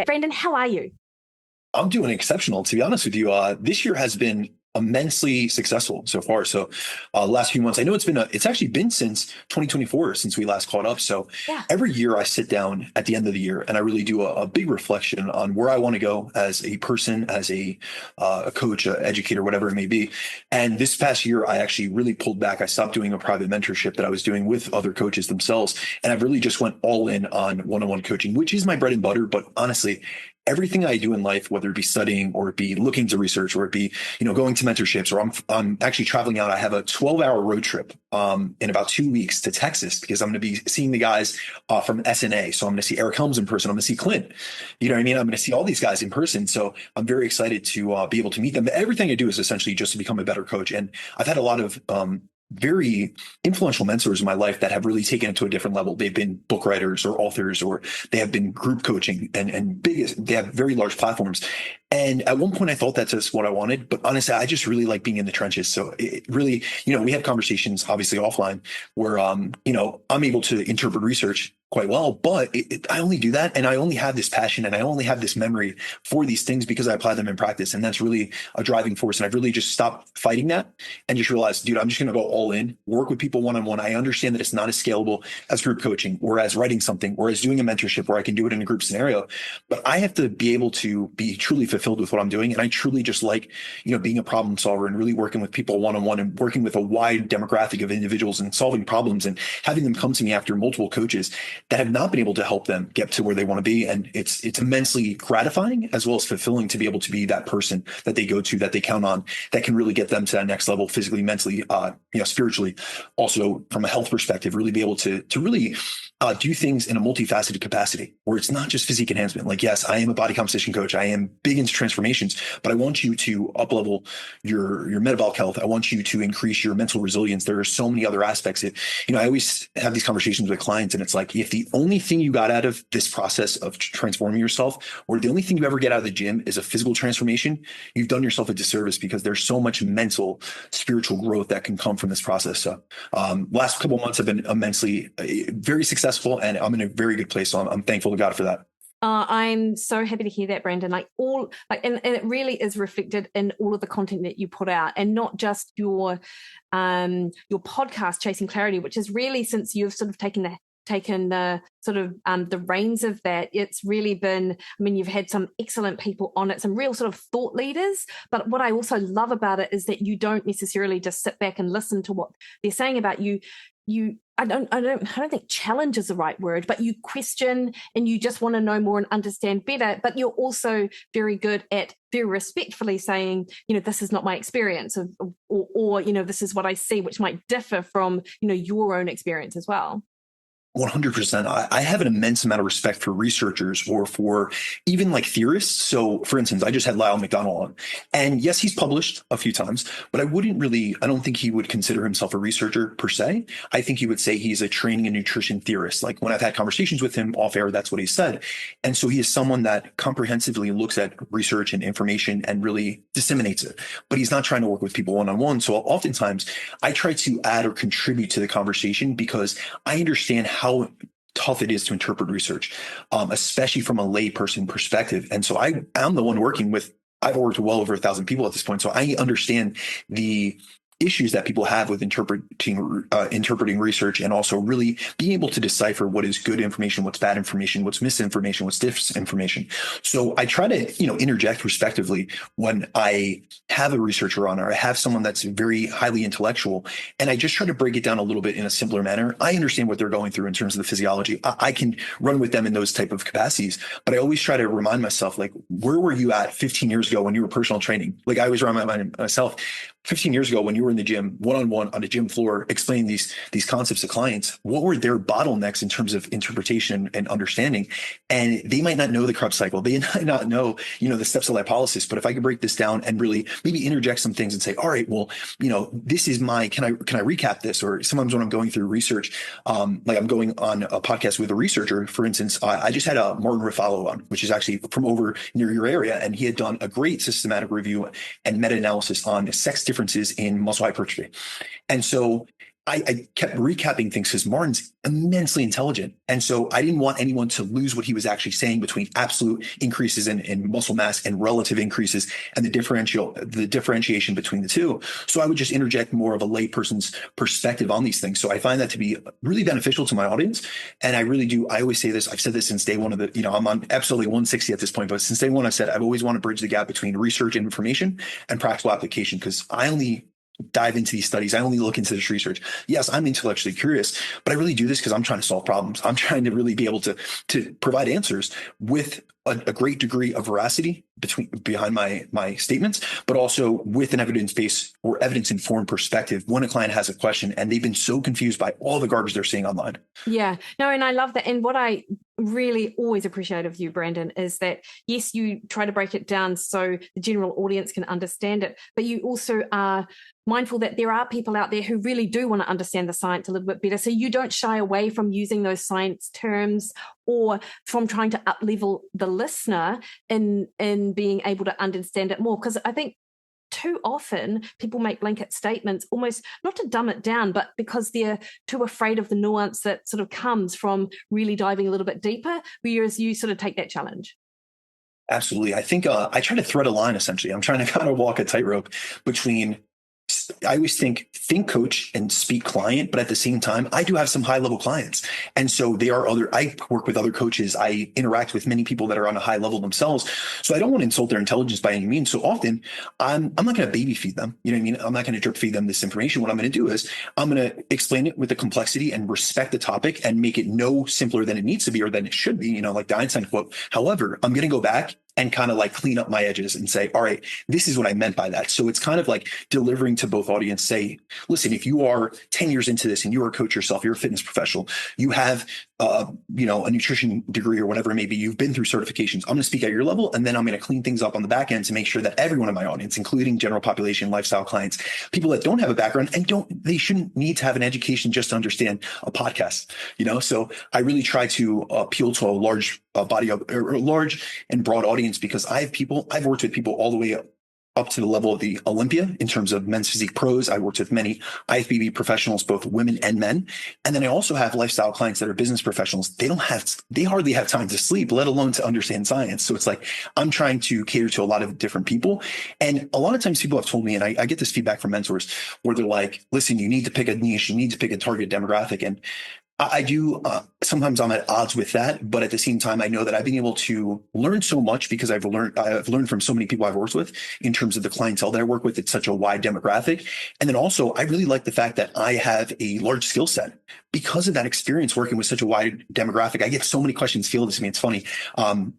Brandon, how are you? I'm doing exceptional, to be honest with you. This year has been immensely successful so far. So, last few months, I know it's actually been since 2024 since we last caught up. So, Yeah. every year I sit down at the end of the year and I really do a big reflection on where I want to go as a person, as a coach, a educator, whatever it may be. And this past year, I actually really pulled back. I stopped doing a private mentorship that I was doing with other coaches themselves, and I've really just went all in on one-on-one coaching, which is my bread and butter. But honestly, everything I do in life, whether it be studying or it be looking to research or it be, going to mentorships, or I'm actually traveling out. I have a 12-hour road trip in about 2 weeks to Texas because I'm going to be seeing the guys from SNA. So I'm going to see Eric Helms in person. I'm going to see Clint. You know what I mean? I'm going to see all these guys in person. So I'm very excited to be able to meet them. Everything I do is essentially just to become a better coach. And I've had a lot of very influential mentors in my life that have really taken it to a different level. They've been book writers or authors, or they have been group coaching and they have very large platforms. And at one point I thought that's just what I wanted, but honestly, I just really like being in the trenches. So it really, we have conversations obviously offline where, I'm able to interpret research quite well, but I only do that. And I only have this passion and I only have this memory for these things because I apply them in practice. And that's really a driving force. And I've really just stopped fighting that and just realized, dude, I'm just going to go all in, work with people one-on-one. I understand that it's not as scalable as group coaching or as writing something or as doing a mentorship where I can do it in a group scenario, but I have to be able to be truly fulfilled with what I'm doing. And I truly just like, being a problem solver and really working with people one-on-one and working with a wide demographic of individuals and solving problems and having them come to me after multiple coaches that have not been able to help them get to where they want to be. And it's immensely gratifying as well as fulfilling to be able to be that person that they go to, that they count on, that can really get them to that next level physically, mentally, spiritually, also from a health perspective, really be able to really do things in a multifaceted capacity where it's not just physique enhancement. Like, yes, I am a body composition coach. I am big into transformations, but I want you to up-level your metabolic health. I want you to increase your mental resilience. There are so many other aspects. I always have these conversations with clients and it's like, if the only thing you got out of this process of transforming yourself, or the only thing you ever get out of the gym is a physical transformation, you've done yourself a disservice because there's so much mental, spiritual growth that can come from this process. So last couple of months have been immensely, very successful, and I'm in a very good place. So I'm thankful to God for that. I'm so happy to hear that, Brandon. And it really is reflected in all of the content that you put out, and not just your podcast, Chasing Clarity, which is really, since you've sort of taken the sort of the reins of that, it's really been, you've had some excellent people on it, some real sort of thought leaders. But what I also love about it is that you don't necessarily just sit back and listen to what they're saying about you. I don't think challenge is the right word, but you question and you just want to know more and understand better. But you're also very good at very respectfully saying, this is not my experience, or this is what I see, which might differ from, your own experience as well. 100%. I have an immense amount of respect for researchers or for even like theorists. So for instance, I just had Lyle McDonald on, and yes, he's published a few times, but I don't think he would consider himself a researcher per se. I think he would say he's a training and nutrition theorist. Like when I've had conversations with him off air, that's what he said. And so he is someone that comprehensively looks at research and information and really disseminates it, but he's not trying to work with people one-on-one. So oftentimes I try to add or contribute to the conversation because I understand how tough it is to interpret research, especially from a lay person perspective. And so I'm the one I've worked with well over 1,000 people at this point. So I understand the issues that people have with interpreting research, and also really being able to decipher what is good information, what's bad information, what's misinformation, what's disinformation. So I try to, interject respectively when I have a researcher on, or I have someone that's very highly intellectual, and I just try to break it down a little bit in a simpler manner. I understand what they're going through in terms of the physiology. I can run with them in those type of capacities, but I always try to remind myself, like, where were you at 15 years ago when you were personal training? Like, I always remind myself, 15 years ago when you were in the gym, one-on-one on a gym floor, explaining these concepts to clients, what were their bottlenecks in terms of interpretation and understanding? And they might not know the Krebs cycle. They might not know, the steps of lipolysis. But if I could break this down and really maybe interject some things and say, all right, well, this is can I recap this? Or sometimes when I'm going through research, like I'm going on a podcast with a researcher, for instance, I just had a Martin Ruffalo on, which is actually from over near your area. And he had done a great systematic review and meta-analysis on sex differences in muscle hypertrophy. And so I kept recapping things because Martin's immensely intelligent. And so I didn't want anyone to lose what he was actually saying between absolute increases in muscle mass and relative increases and the differentiation between the two. So I would just interject more of a layperson's perspective on these things. So I find that to be really beneficial to my audience. And I really do. I always say this. I've said this since day one of I'm on episode 160 at this point, but since day one, I've said I've always wanted to bridge the gap between research and information and practical application, because I only dive into these studies. I only look into this research. Yes, I'm intellectually curious, but I really do this because I'm trying to solve problems. I'm trying to really be able to provide answers with a great degree of veracity behind my statements, but also with an evidence-based or evidence-informed perspective when a client has a question and they've been so confused by all the garbage they're seeing online. Yeah, no, and I love that. And what I really always appreciate of you, Brandon, is that yes, you try to break it down so the general audience can understand it, but you also are mindful that there are people out there who really do want to understand the science a little bit better. So you don't shy away from using those science terms or from trying to up-level the listener in being able to understand it more. Because I think too often people make blanket statements, almost not to dumb it down, but because they're too afraid of the nuance that sort of comes from really diving a little bit deeper, whereas you sort of take that challenge. Absolutely. I think I try to thread a line, essentially. I'm trying to kind of walk a tightrope between, I always think coach and speak client, but at the same time, I do have some high level clients. And so I work with other coaches. I interact with many people that are on a high level themselves. So I don't want to insult their intelligence by any means. So often I'm not going to baby feed them. You know what I mean? I'm not going to drip feed them this information. What I'm going to do is I'm going to explain it with the complexity and respect the topic and make it no simpler than it needs to be or than it should be, like the Einstein quote. However, I'm going to go back and kind of like clean up my edges and say, all right, this is what I meant by that. So it's kind of like delivering to both audience, say, listen, if you are 10 years into this and you're a coach yourself, you're a fitness professional, you have, a nutrition degree or whatever it may be, you've been through certifications. I'm going to speak at your level, and then I'm going to clean things up on the back end to make sure that everyone in my audience, including general population, lifestyle clients, people that don't have a background and they shouldn't need to have an education just to understand a podcast, So I really try to appeal to a large body of or a large and broad audience, because I've worked with people all the way up to the level of the Olympia in terms of men's physique pros. I worked with many IFBB professionals, both women and men. And then I also have lifestyle clients that are business professionals. They hardly have time to sleep, let alone to understand science. So it's like, I'm trying to cater to a lot of different people. And a lot of times people have told me, and I get this feedback from mentors where they're like, listen, you need to pick a niche, you need to pick a target demographic. And I do. Sometimes I'm at odds with that, but at the same time, I know that I've been able to learn so much because I've learned from so many people I've worked with in terms of the clientele that I work with. It's such a wide demographic. And then also, I really like the fact that I have a large skill set because of that experience working with such a wide demographic. I get so many questions fielded to me. It's funny.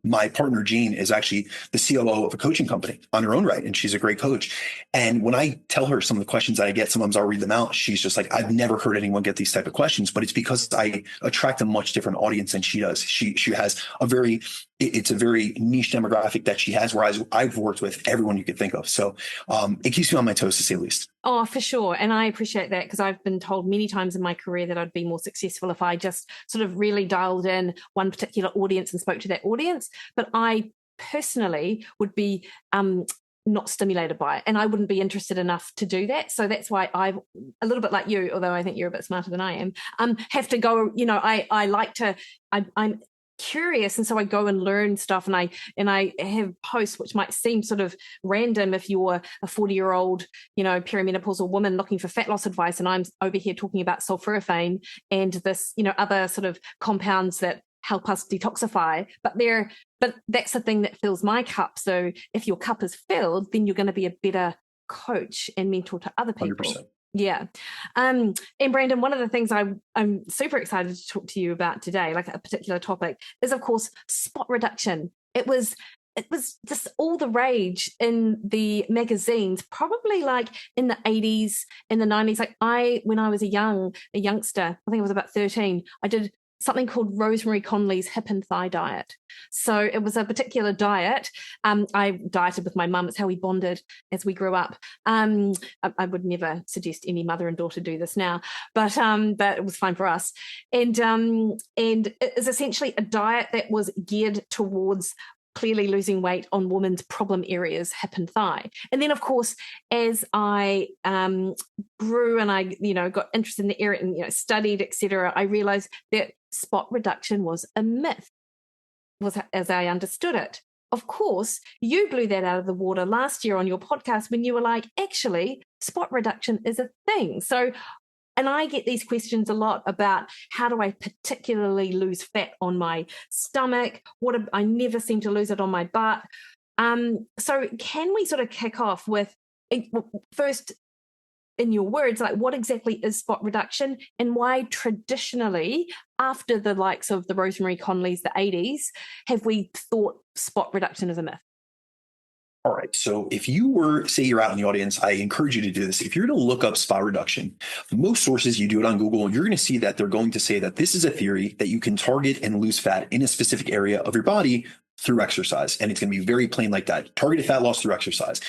My partner, Jean, is actually the COO of a coaching company on her own right, and she's a great coach. And when I tell her some of the questions that I get, sometimes I'll read them out. She's just like, I've never heard anyone get these type of questions, but it's because I attract a much different audience than she does. She has it's a very niche demographic that she has, whereas I've worked with everyone you could think of. So it keeps me on my toes, to say the least. Oh, for sure. And I appreciate that, because I've been told many times in my career that I'd be more successful if I just sort of really dialed in one particular audience and spoke to that audience. But I personally would be not stimulated by it, and I wouldn't be interested enough to do that. So that's why I've, a little bit like you, although I think you're a bit smarter than I am, have to go, I like to, I'm curious, and so I go and learn stuff, and I have posts which might seem sort of random if you're a 40-year-old perimenopausal woman looking for fat loss advice, and I'm over here talking about sulforaphane and this other sort of compounds that help us detoxify, but that's the thing that fills my cup. So if your cup is filled, then you're going to be a better coach and mentor to other people. 100%. Yeah. And Brandon, one of the things I'm super excited to talk to you about today, like a particular topic, is of course spot reduction. It was just all the rage in the magazines, probably like in the 80s, in the 90s. Like when I was a youngster, I think I was about 13, I did something called Rosemary Conley's hip and thigh diet. So it was a particular diet. I dieted with my mum. It's how we bonded as we grew up. I would never suggest any mother and daughter do this now, but it was fine for us. And it is essentially a diet that was geared towards clearly losing weight on women's problem areas, hip and thigh. And then, of course, as I grew and I, got interested in the area and, studied, etc., I realized that spot reduction was a myth, as I understood it. Of course, you blew that out of the water last year on your podcast when you were like, actually, spot reduction is a thing. So, and I get these questions a lot about how do I particularly lose fat on my stomach? I never seem to lose it on my butt. So can we sort of kick off with, first, in your words, like what exactly is spot reduction and why traditionally, after the likes of the Rosemary Conleys, the 80s, have we thought spot reduction is a myth? All right. So if you were, say you're out in the audience, I encourage you to do this. If you're to look up spot reduction, most sources, you do it on Google, you're going to see that they're going to say that this is a theory that you can target and lose fat in a specific area of your body through exercise. And it's going to be very plain like that. Targeted fat loss through exercise.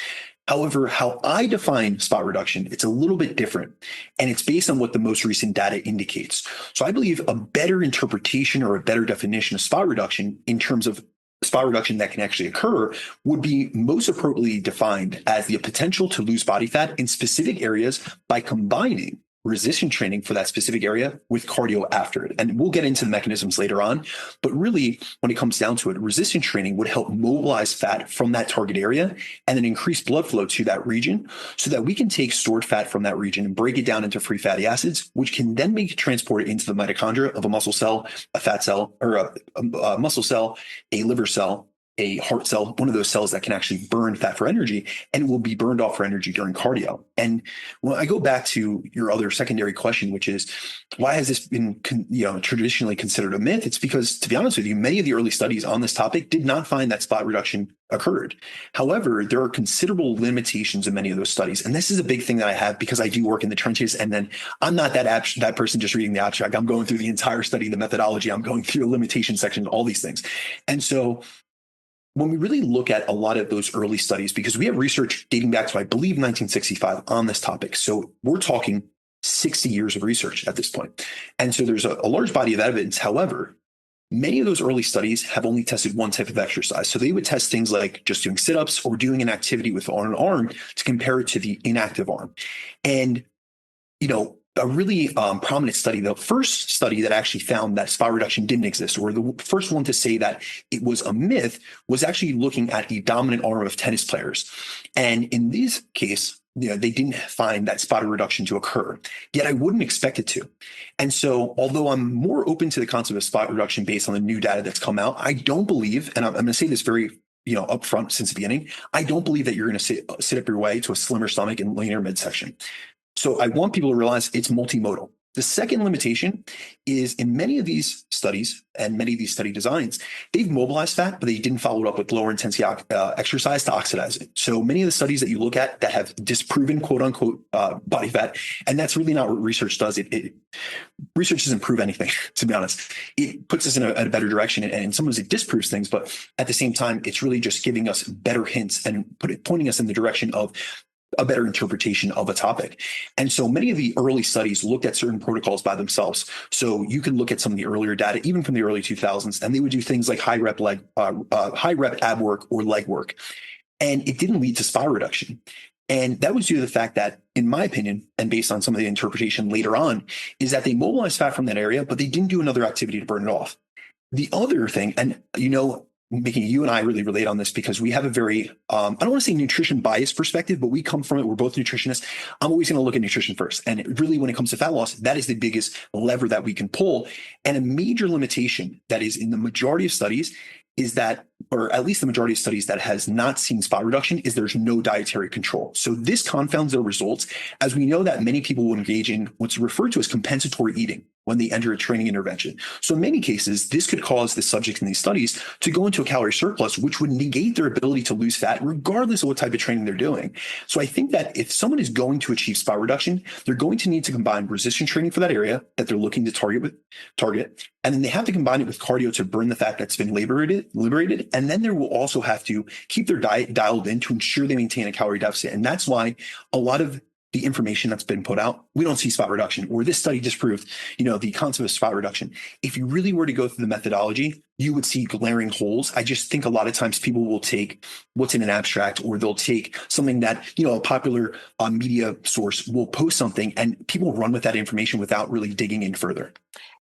However, how I define spot reduction, it's a little bit different, and it's based on what the most recent data indicates. So I believe a better interpretation or a better definition of spot reduction in terms of spot reduction that can actually occur would be most appropriately defined as the potential to lose body fat in specific areas by combining resistance training for that specific area with cardio after it. And we'll get into the mechanisms later on. But really, when it comes down to it, resistance training would help mobilize fat from that target area and then increase blood flow to that region so that we can take stored fat from that region and break it down into free fatty acids, which can then be transported into the mitochondria of a muscle cell, a fat cell, or a muscle cell, a liver cell, a heart cell, one of those cells that can actually burn fat for energy, and will be burned off for energy during cardio. And when I go back to your other secondary question, which is why has this been traditionally considered a myth? It's because, to be honest with you, many of the early studies on this topic did not find that spot reduction occurred. However, there are considerable limitations in many of those studies. And this is a big thing that I have because I do work in the trenches. And then I'm not that person just reading the abstract. I'm going through the entire study, the methodology. I'm going through the limitation section, all these things. And so when we really look at a lot of those early studies, because we have research dating back to, I believe, 1965 on this topic. So we're talking 60 years of research at this point. And so there's a large body of evidence. However, many of those early studies have only tested one type of exercise. So they would test things like just doing sit-ups or doing an activity with an arm to compare it to the inactive arm. And, a really prominent study, the first study that actually found that spot reduction didn't exist, or the first one to say that it was a myth, was actually looking at the dominant arm of tennis players. And in this case, they didn't find that spot reduction to occur, yet I wouldn't expect it to. And so although I'm more open to the concept of spot reduction based on the new data that's come out, I don't believe, and I'm going to say this very upfront since the beginning, I don't believe that you're going to sit up your way to a slimmer stomach and leaner midsection. So I want people to realize it's multimodal. The second limitation is in many of these studies and many of these study designs, they've mobilized fat, but they didn't follow it up with lower intensity exercise to oxidize it. So many of the studies that you look at that have disproven quote unquote body fat, and that's really not what research does. Research doesn't prove anything, to be honest. It puts us in a better direction, and sometimes it disproves things, but at the same time, it's really just giving us better hints and pointing us in the direction of a better interpretation of a topic. And so many of the early studies looked at certain protocols by themselves. So you can look at some of the earlier data, even from the early 2000s, and they would do things like high rep ab work or leg work. And it didn't lead to spot reduction. And that was due to the fact that, in my opinion, and based on some of the interpretation later on, is that they mobilized fat from that area, but they didn't do another activity to burn it off. The other thing, and Mikki, you and I really relate on this because we have a very, I don't want to say nutrition bias perspective, but we come from it. We're both nutritionists. I'm always going to look at nutrition first. And really, when it comes to fat loss, that is the biggest lever that we can pull. And a major limitation that is in the majority of studies is that, or at least the majority of studies that has not seen spot reduction, is there's no dietary control. So this confounds their results, as we know that many people will engage in what's referred to as compensatory eating when they enter a training intervention. So in many cases, this could cause the subjects in these studies to go into a calorie surplus, which would negate their ability to lose fat, regardless of what type of training they're doing. So I think that if someone is going to achieve spot reduction, they're going to need to combine resistance training for that area that they're looking to target, and then they have to combine it with cardio to burn the fat that's been liberated. And then they will also have to keep their diet dialed in to ensure they maintain a calorie deficit. And that's why a lot of the information that's been put out, we don't see spot reduction, or this study disproved, the concept of spot reduction. If you really were to go through the methodology, you would see glaring holes. I just think a lot of times people will take what's in an abstract, or they'll take something that, a popular media source will post something, and people run with that information without really digging in further.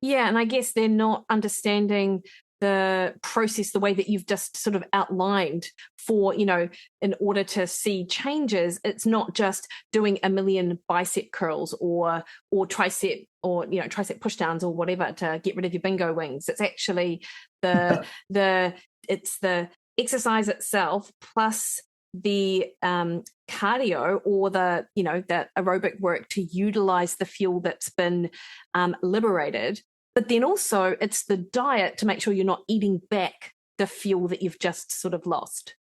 Yeah. And I guess they're not understanding the process the way that you've just sort of outlined for, in order to see changes. It's not just doing a million bicep curls or tricep or, tricep push downs or whatever to get rid of your bingo wings. It's actually it's the exercise itself plus the cardio or the aerobic work to utilize the fuel that's been liberated. But then also it's the diet to make sure you're not eating back the fuel that you've just sort of lost.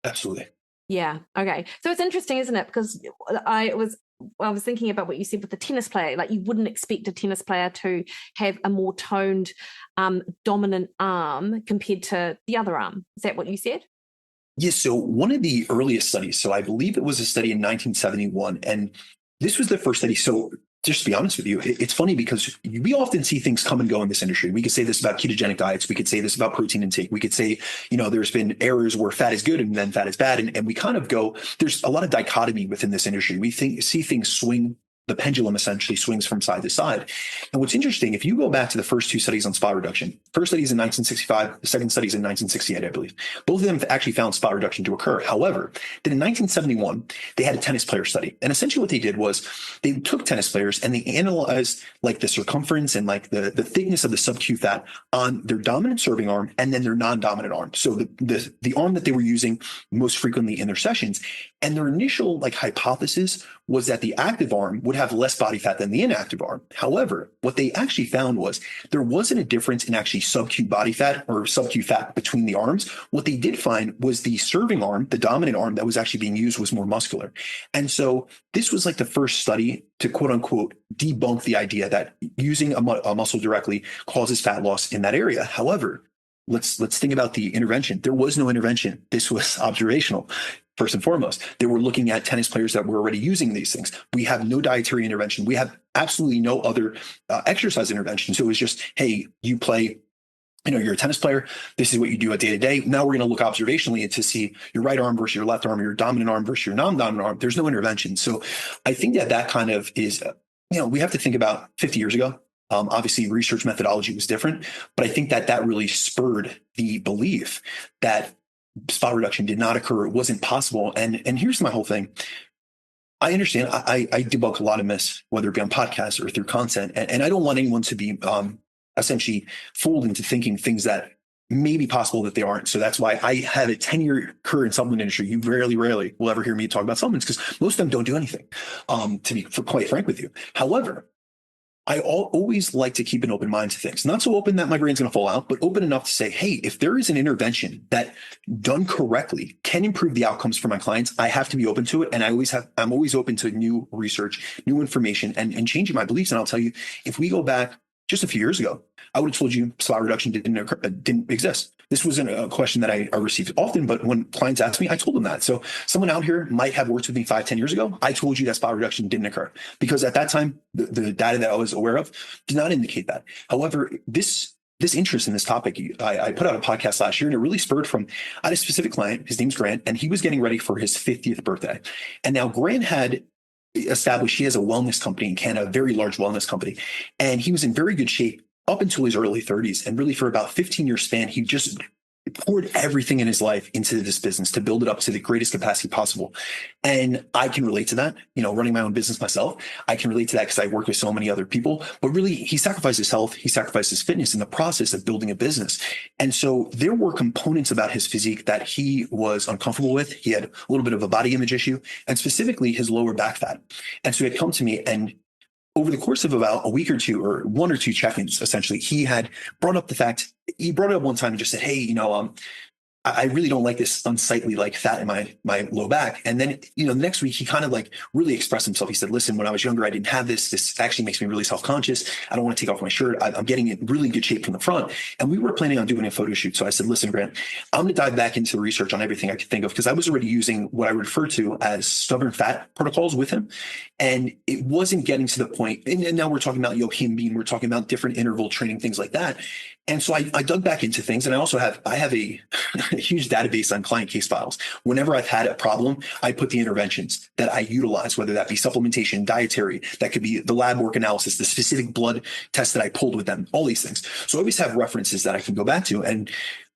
Absolutely. Yeah. Okay. So it's interesting, isn't it? Because I was thinking about what you said with the tennis player. Like, you wouldn't expect a tennis player to have a more toned, dominant arm compared to the other arm. Is that what you said? Yes. So one of the earliest studies, so I believe it was a study in 1971, and this was the first study. So just to be honest with you, it's funny because we often see things come and go in this industry. We could say this about ketogenic diets. We could say this about protein intake. We could say, there's been errors where fat is good and then fat is bad. And we kind of go, there's a lot of dichotomy within this industry. We see things swing. The pendulum essentially swings from side to side. And what's interesting, if you go back to the first two studies on spot reduction, first study is in 1965, the second study is in 1968, I believe. Both of them actually found spot reduction to occur. However, then in 1971, they had a tennis player study. And essentially what they did was they took tennis players and they analyzed like the circumference and like the thickness of the sub-Q fat on their dominant serving arm and then their non-dominant arm. So the arm that they were using most frequently in their sessions. And their initial hypothesis was that the active arm would have less body fat than the inactive arm. However, what they actually found was there wasn't a difference in actually sub-Q body fat or sub-Q fat between the arms. What they did find was the serving arm, the dominant arm that was actually being used, was more muscular. And so this was like the first study to quote unquote debunk the idea that using a muscle directly causes fat loss in that area. However, let's think about the intervention. There was no intervention. This was observational. First and foremost, they were looking at tennis players that were already using these things. We have no dietary intervention. We have absolutely no other exercise intervention. So it was just, hey, you play, you're a tennis player. This is what you do day to day. Now we're going to look observationally to see your right arm versus your left arm, your dominant arm versus your non-dominant arm. There's no intervention. So I think that kind of is, we have to think about 50 years ago. Obviously, research methodology was different, but I think that really spurred the belief that spot reduction did not occur. It wasn't possible. And here's my whole thing. I understand. I debunk a lot of myths, whether it be on podcasts or through content. And I don't want anyone to be essentially fooled into thinking things that may be possible that they aren't. So that's why I have a 10-year career in supplement industry. You rarely will ever hear me talk about supplements because most of them don't do anything, to be quite frank with you. However, I always like to keep an open mind to things. Not so open that my brain's going to fall out, but open enough to say, hey, if there is an intervention that done correctly can improve the outcomes for my clients, I have to be open to it. And I'm always open to new research, new information, and changing my beliefs. And I'll tell you, if we go back just a few years ago, I would have told you spot reduction didn't exist. This wasn't a question that I received often, but when clients ask me, I told them that. So someone out here might have worked with me 5-10 years ago. I told you that spot reduction didn't occur because at that time, the data that I was aware of did not indicate that. However, this interest in this topic, I put out a podcast last year and it really spurred from, I had a specific client, his name's Grant, and he was getting ready for his 50th birthday. And now Grant had established, he has a wellness company in Canada, a very large wellness company. And he was in very good shape up until his early 30s. And really for about 15-year span, he just poured everything in his life into this business to build it up to the greatest capacity possible. And I can relate to that, running my own business myself. I can relate to that because I work with so many other people, but really he sacrificed his health. He sacrificed his fitness in the process of building a business. And so there were components about his physique that he was uncomfortable with. He had a little bit of a body image issue and specifically his lower back fat. And so he had come to me and over the course of about a week or two or one or two check-ins, essentially, he had brought up the fact, he brought it up one time and just said, hey, I really don't like this unsightly like fat in my low back. And then, the next week he kind of like really expressed himself. He said, listen, when I was younger, I didn't have this. This actually makes me really self-conscious. I don't want to take off my shirt. I'm getting in really good shape from the front. And we were planning on doing a photo shoot. So I said, listen, Grant, I'm going to dive back into the research on everything I could think of, because I was already using what I would refer to as stubborn fat protocols with him. And it wasn't getting to the point. And now we're talking about him being, we're talking about different interval training, things like that. And so I dug back into things, and I have a huge database on client case files. Whenever I've had a problem, I put the interventions that I utilize, whether that be supplementation, dietary, that could be the lab work analysis, the specific blood test that I pulled with them, all these things. So I always have references that I can go back to. And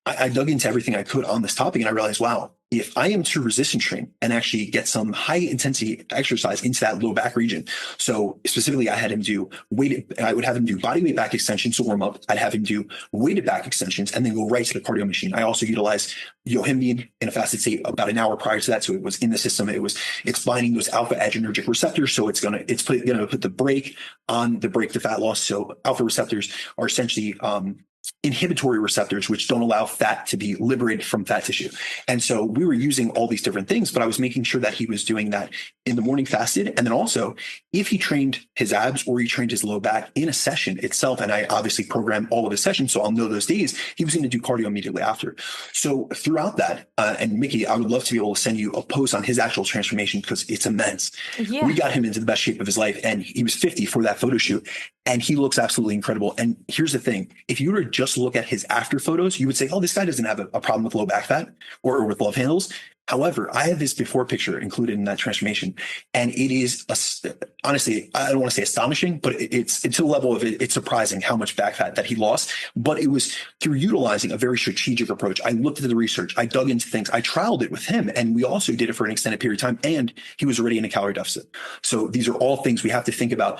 I dug into everything I could on this topic, and I realized, wow, if I am to resistance train and actually get some high intensity exercise into that low back region. So specifically, I would have him do body weight back extensions to warm up. I'd have him do weighted back extensions and then go right to the cardio machine. I also utilize him being in a fasted state about an hour prior to that. So it was in the system. It's binding those alpha adrenergic receptors. So it's going to put the brake on the brake to fat loss. So alpha receptors are essentially, inhibitory receptors, which don't allow fat to be liberated from fat tissue. And so we were using all these different things, but I was making sure that he was doing that in the morning fasted. And then also, if he trained his abs or he trained his low back in a session itself, and I obviously program all of his sessions, so I'll know those days, he was going to do cardio immediately after. So throughout that, and Mikki, I would love to be able to send you a post on his actual transformation, because it's immense. Yeah. We got him into the best shape of his life, and he was 50 for that photo shoot. And he looks absolutely incredible. And here's the thing. If you were to just look at his after photos, you would say, oh, this guy doesn't have a problem with low back fat or with love handles. However, I have his before picture included in that transformation. And it is, honestly, I don't want to say astonishing, but it's to the level of it's surprising how much back fat that he lost. But it was through utilizing a very strategic approach. I looked at the research. I dug into things. I trialed it with him. And we also did it for an extended period of time. And he was already in a calorie deficit. So these are all things we have to think about,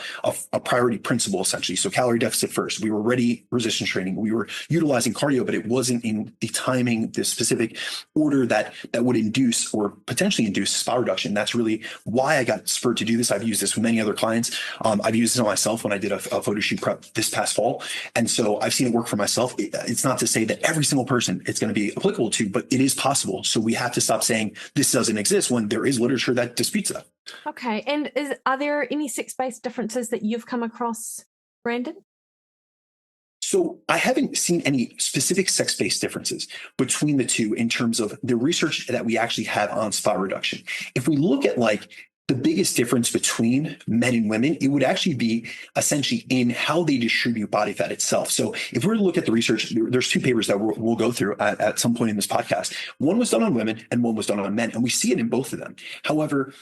a priority principle, essentially. So calorie deficit first. We were already resistance training. We were utilizing cardio, but it wasn't in the timing, the specific order that would induce or potentially induce spot reduction. That's really why I got spurred to do this. I've used this with many other clients. I've used it on myself when I did a photo shoot prep this past fall. And so I've seen it work for myself. It's not to say that every single person it's going to be applicable to, but it is possible. So we have to stop saying this doesn't exist when there is literature that disputes that. Okay. And are there any sex-based differences that you've come across, Brandon? So I haven't seen any specific sex-based differences between the two in terms of the research that we actually have on spot reduction. If we look at the biggest difference between men and women, it would actually be essentially in how they distribute body fat itself. So if we were to look at the research, there's two papers that we'll go through at some point in this podcast. One was done on women and one was done on men, and we see it in both of them. However,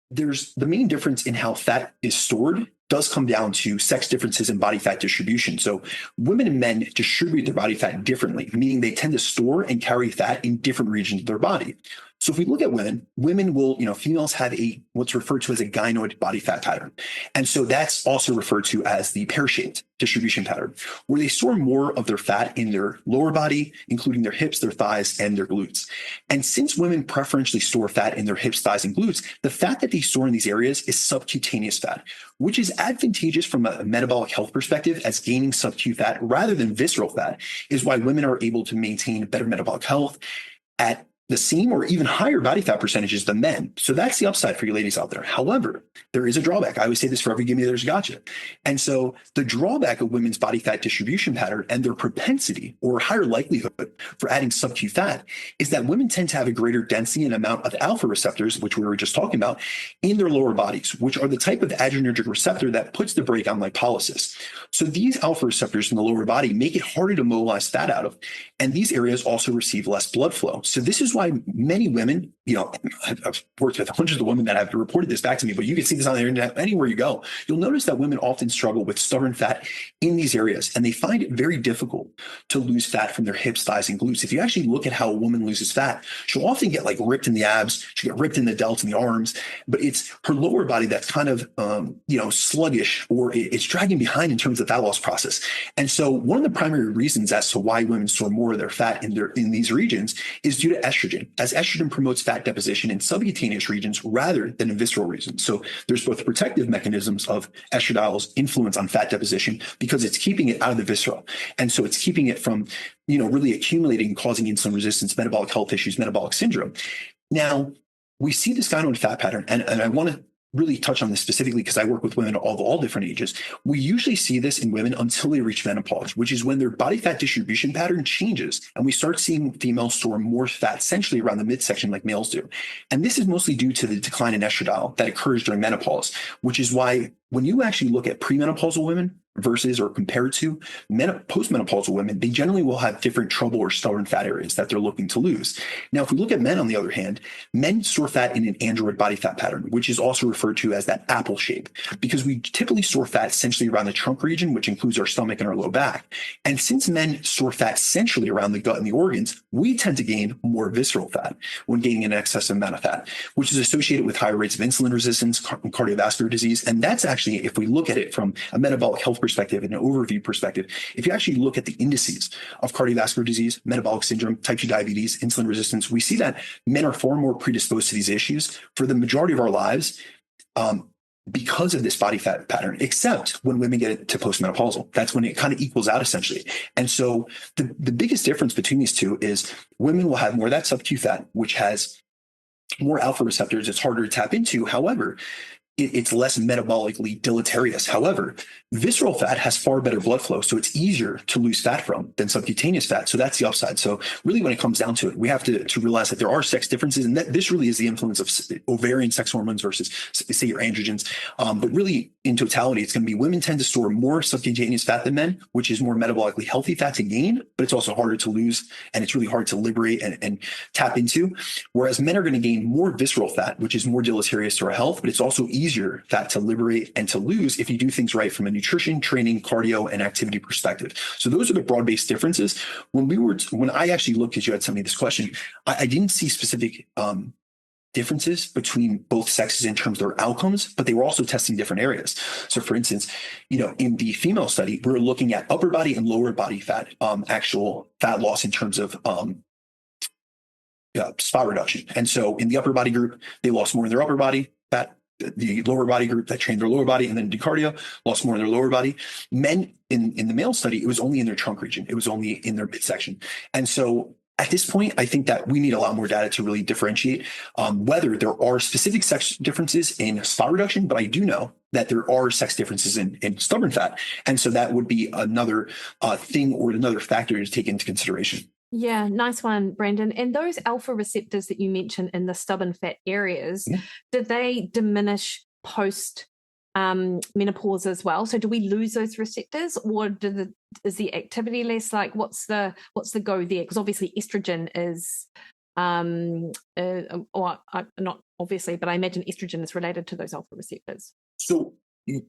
there's the main difference in how fat is stored does come down to sex differences in body fat distribution. So women and men distribute their body fat differently, meaning they tend to store and carry fat in different regions of their body. So if we look at women will, females have what's referred to as a gynoid body fat pattern. And so that's also referred to as the pear-shaped distribution pattern, where they store more of their fat in their lower body, including their hips, their thighs, and their glutes. And since women preferentially store fat in their hips, thighs, and glutes, the fat that they store in these areas is subcutaneous fat, which is advantageous from a metabolic health perspective, as gaining subcu fat rather than visceral fat is why women are able to maintain better metabolic health at the same or even higher body fat percentages than men. So that's the upside for you ladies out there. However, there is a drawback. I always say this, for every gimme, there's a gotcha. And so the drawback of women's body fat distribution pattern and their propensity or higher likelihood for adding subcu fat is that women tend to have a greater density and amount of alpha receptors, which we were just talking about, in their lower bodies, which are the type of adrenergic receptor that puts the brake on lipolysis. So these alpha receptors in the lower body make it harder to mobilize fat out of. And these areas also receive less blood flow. So this is why many women, I've worked with hundreds of women that have reported this back to me, but you can see this on the internet anywhere you go. You'll notice that women often struggle with stubborn fat in these areas, and they find it very difficult to lose fat from their hips, thighs, and glutes. If you actually look at how a woman loses fat, she'll often get ripped in the abs, she'll get ripped in the delts and the arms, but it's her lower body that's kind of, sluggish, or it's dragging behind in terms of the fat loss process. And so one of the primary reasons as to why women store more of their fat in these regions is due to estrogen. estrogen, as estrogen promotes fat deposition in subcutaneous regions rather than in visceral regions. So there's both protective mechanisms of estradiol's influence on fat deposition because it's keeping it out of the viscera. And so it's keeping it from, really accumulating and causing insulin resistance, metabolic health issues, metabolic syndrome. Now, we see this gynoid fat pattern, and I want to really touch on this specifically because I work with women of all different ages. We usually see this in women until they reach menopause, which is when their body fat distribution pattern changes. And we start seeing females store more fat centrally around the midsection like males do. And this is mostly due to the decline in estradiol that occurs during menopause, which is why when you actually look at premenopausal women versus or compared to postmenopausal women, they generally will have different trouble or stubborn fat areas that they're looking to lose. Now, if we look at men, on the other hand, men store fat in an android body fat pattern, which is also referred to as that apple shape, because we typically store fat centrally around the trunk region, which includes our stomach and our low back. And since men store fat centrally around the gut and the organs, we tend to gain more visceral fat when gaining an excessive amount of fat, which is associated with higher rates of insulin resistance, cardiovascular disease. And that's actually, if we look at it from a metabolic health perspective and an overview perspective, if you actually look at the indices of cardiovascular disease, metabolic syndrome, type 2 diabetes, insulin resistance, we see that men are far more predisposed to these issues for the majority of our lives because of this body fat pattern, except when women get to postmenopausal. That's when it kind of equals out essentially. And so the biggest difference between these two is women will have more of that sub-Q fat, which has more alpha receptors. It's harder to tap into. However, it's less metabolically deleterious. However, visceral fat has far better blood flow, so it's easier to lose fat from than subcutaneous fat. So that's the upside. So really, when it comes down to it, we have to realize that there are sex differences, and that this really is the influence of ovarian sex hormones versus, say, your androgens. But really, in totality, it's going to be women tend to store more subcutaneous fat than men, which is more metabolically healthy fat to gain, but it's also harder to lose, and it's really hard to liberate and tap into. Whereas men are going to gain more visceral fat, which is more deleterious to our health, but it's also easier fat to liberate and to lose if you do things right from a nutrition, training, cardio, and activity perspective. So those are the broad-based differences. When I actually looked at you, had sent me this question, I didn't see specific differences between both sexes in terms of their outcomes, but they were also testing different areas. So for instance, in the female study, we're looking at upper body and lower body fat, actual fat loss in terms of spot reduction. And so in the upper body group, they lost more in their upper body fat. The lower body group that trained their lower body and then did cardio lost more in their lower body. Men in the male study, it was only in their trunk region. It was only in their midsection. And so at this point, I think that we need a lot more data to really differentiate whether there are specific sex differences in spot reduction, but I do know that there are sex differences in stubborn fat. And so that would be another thing or another factor to take into consideration. Yeah, nice one, Brandon. And those alpha receptors that you mentioned in the stubborn fat areas, did they diminish post menopause as well? So do we lose those receptors, or is the activity less? Like, what's the go there? Because obviously estrogen is, or not obviously, but I imagine estrogen is related to those alpha receptors. So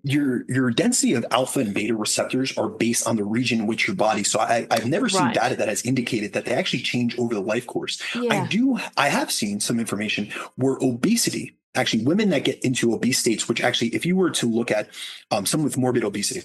your density of alpha and beta receptors are based on the region in which your body. So I've never seen data that has indicated that they actually change over the life course. Yeah. I have seen some information where obesity, actually women that get into obese states, which actually, if you were to look at someone with morbid obesity,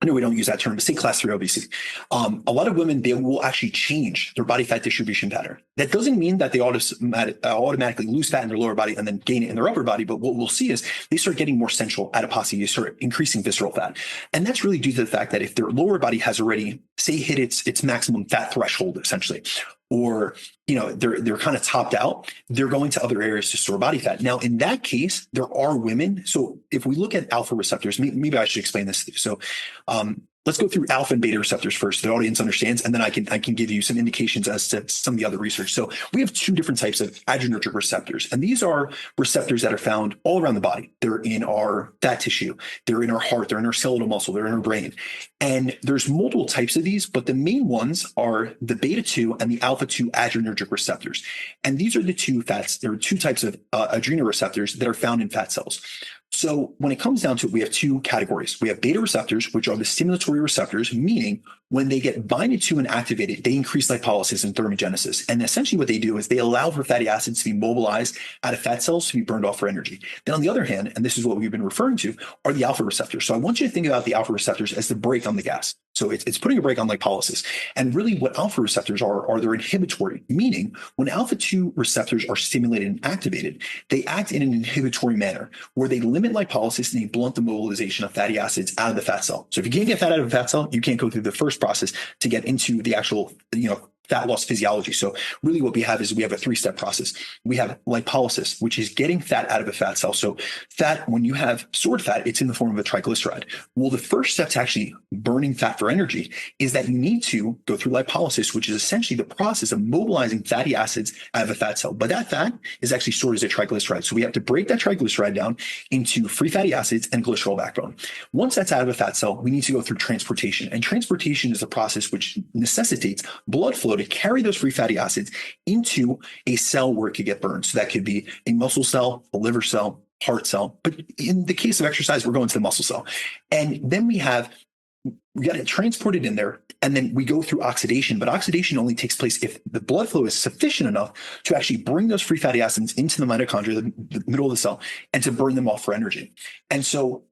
I know we don't use that term, but say class 3 obesity. A lot of women, they will actually change their body fat distribution pattern. That doesn't mean that they automatically lose fat in their lower body and then gain it in their upper body. But what we'll see is they start getting more central adiposity, they start increasing visceral fat. And that's really due to the fact that if their lower body has already, say, hit its maximum fat threshold, essentially, or they're kind of topped out, they're going to other areas to store body fat. Now, in that case, there are women. So if we look at alpha receptors, maybe I should explain this. So let's go through alpha and beta receptors first, so the audience understands, and then I can give you some indications as to some of the other research. So we have two different types of adrenergic receptors, and these are receptors that are found all around the body. They're in our fat tissue, they're in our heart, they're in our skeletal muscle, they're in our brain. And there's multiple types of these, but the main ones are the beta-2 and the alpha-2 adrenergic receptors. And these are the two types of adrenal receptors that are found in fat cells. So when it comes down to it, we have two categories. We have beta receptors, which are the stimulatory receptors, meaning when they get binded to and activated, they increase lipolysis and thermogenesis. And essentially what they do is they allow for fatty acids to be mobilized out of fat cells to be burned off for energy. Then on the other hand, and this is what we've been referring to, are the alpha receptors. So I want you to think about the alpha receptors as the brake on the gas. So it's putting a brake on lipolysis. And really what alpha receptors are they're inhibitory, meaning when alpha 2 receptors are stimulated and activated, they act in an inhibitory manner where they limit lipolysis and they blunt the mobilization of fatty acids out of the fat cell. So if you can't get fat out of a fat cell, you can't go through the first process to get into the actual, fat loss physiology. So really what we have is we have a 3-step process. We have lipolysis, which is getting fat out of a fat cell. So fat, when you have stored fat, it's in the form of a triglyceride. Well, the first step to actually burning fat for energy is that you need to go through lipolysis, which is essentially the process of mobilizing fatty acids out of a fat cell. But that fat is actually stored as a triglyceride. So we have to break that triglyceride down into free fatty acids and glycerol backbone. Once that's out of a fat cell, we need to go through transportation. And transportation is a process which necessitates blood flow to carry those free fatty acids into a cell where it could get burned. So that could be a muscle cell, a liver cell, heart cell. But in the case of exercise, we're going to the muscle cell. And then we got it transported in there, and then we go through oxidation. But oxidation only takes place if the blood flow is sufficient enough to actually bring those free fatty acids into the mitochondria, the middle of the cell, and to burn them off for energy. And so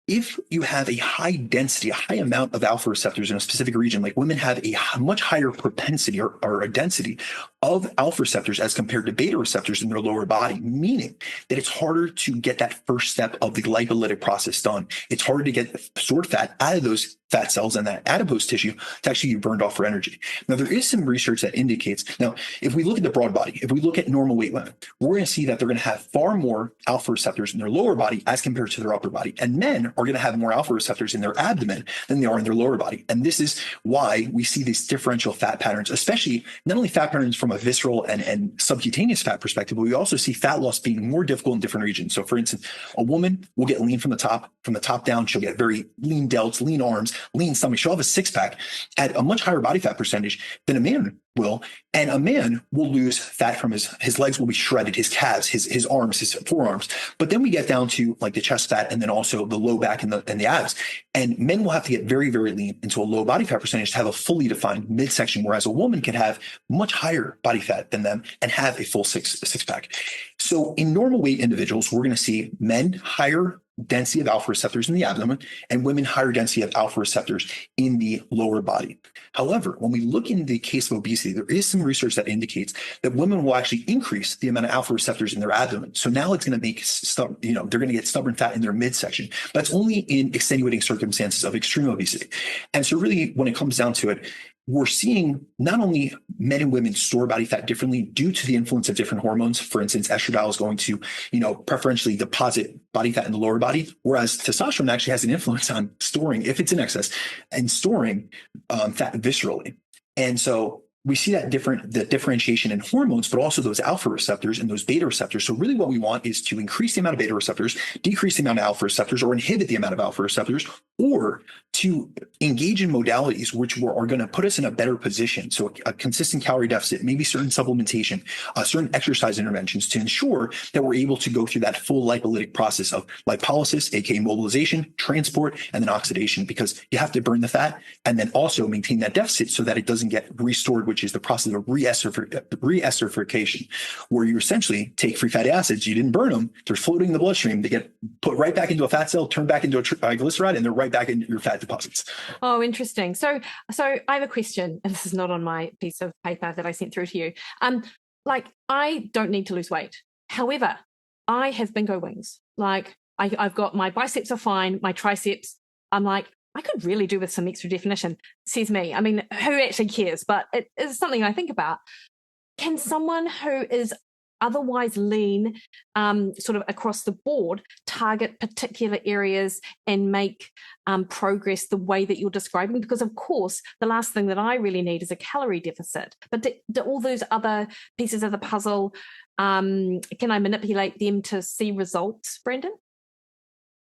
if you have a high density, a high amount of alpha receptors in a specific region, like women have a much higher propensity or a density of alpha receptors as compared to beta receptors in their lower body, meaning that it's harder to get that first step of the lipolytic process done. It's harder to get stored fat out of those fat cells and that adipose tissue to actually be burned off for energy. Now, there is some research that indicates, now, if we look at the broad body, if we look at normal weight women, we're going to see that they're going to have far more alpha receptors in their lower body as compared to their upper body. And men are going to have more alpha receptors in their abdomen than they are in their lower body. And this is why we see these differential fat patterns, especially not only fat patterns from a visceral and subcutaneous fat perspective, but we also see fat loss being more difficult in different regions. So for instance, a woman will get lean from the top down. She'll get very lean delts, lean arms, lean stomach. She'll have a 6-pack at a much higher body fat percentage than a man will. And a man will lose fat from his legs will be shredded, his calves, his arms, his forearms. But then we get down to like the chest fat and then also the low back and the abs. And men will have to get very, very lean into a low body fat percentage to have a fully defined midsection, whereas a woman can have much higher body fat than them and have a full six pack. So in normal weight individuals, we're going to see men higher density of alpha receptors in the abdomen and women higher density of alpha receptors in the lower body. However, when we look in the case of obesity, there is some research that indicates that women will actually increase the amount of alpha receptors in their abdomen. So now it's going to make they're going to get stubborn fat in their midsection, but it's only in extenuating circumstances of extreme obesity. And so really when it comes down to it, we're seeing not only men and women store body fat differently due to the influence of different hormones. For instance, estradiol is going to, preferentially deposit body fat in the lower body, whereas testosterone actually has an influence on storing, if it's in excess, and storing fat viscerally. And so we see that differentiation in hormones, but also those alpha receptors and those beta receptors. So really what we want is to increase the amount of beta receptors, decrease the amount of alpha receptors, or inhibit the amount of alpha receptors, or to engage in modalities which are going to put us in a better position. So a consistent calorie deficit, maybe certain supplementation, certain exercise interventions to ensure that we're able to go through that full lipolytic process of lipolysis, aka mobilization, transport, and then oxidation, because you have to burn the fat and then also maintain that deficit so that it doesn't get restored, which is the process of reesterification, where you essentially take free fatty acids, you didn't burn them, they're floating in the bloodstream, they get put right back into a fat cell, turned back into a triglyceride, and they're right back into your fat deposits. Oh, interesting. So I have a question, and this is not on my piece of paper that I sent through to you. I don't need to lose weight. However, I have bingo wings. I've got my biceps are fine, my triceps. I'm like, I could really do with some extra definition, says me. I mean, who actually cares? But it is something I think about. Can someone who is otherwise lean, sort of across the board, target particular areas and make progress the way that you're describing? Because, of course, the last thing that I really need is a calorie deficit. But do all those other pieces of the puzzle, can I manipulate them to see results, Brandon?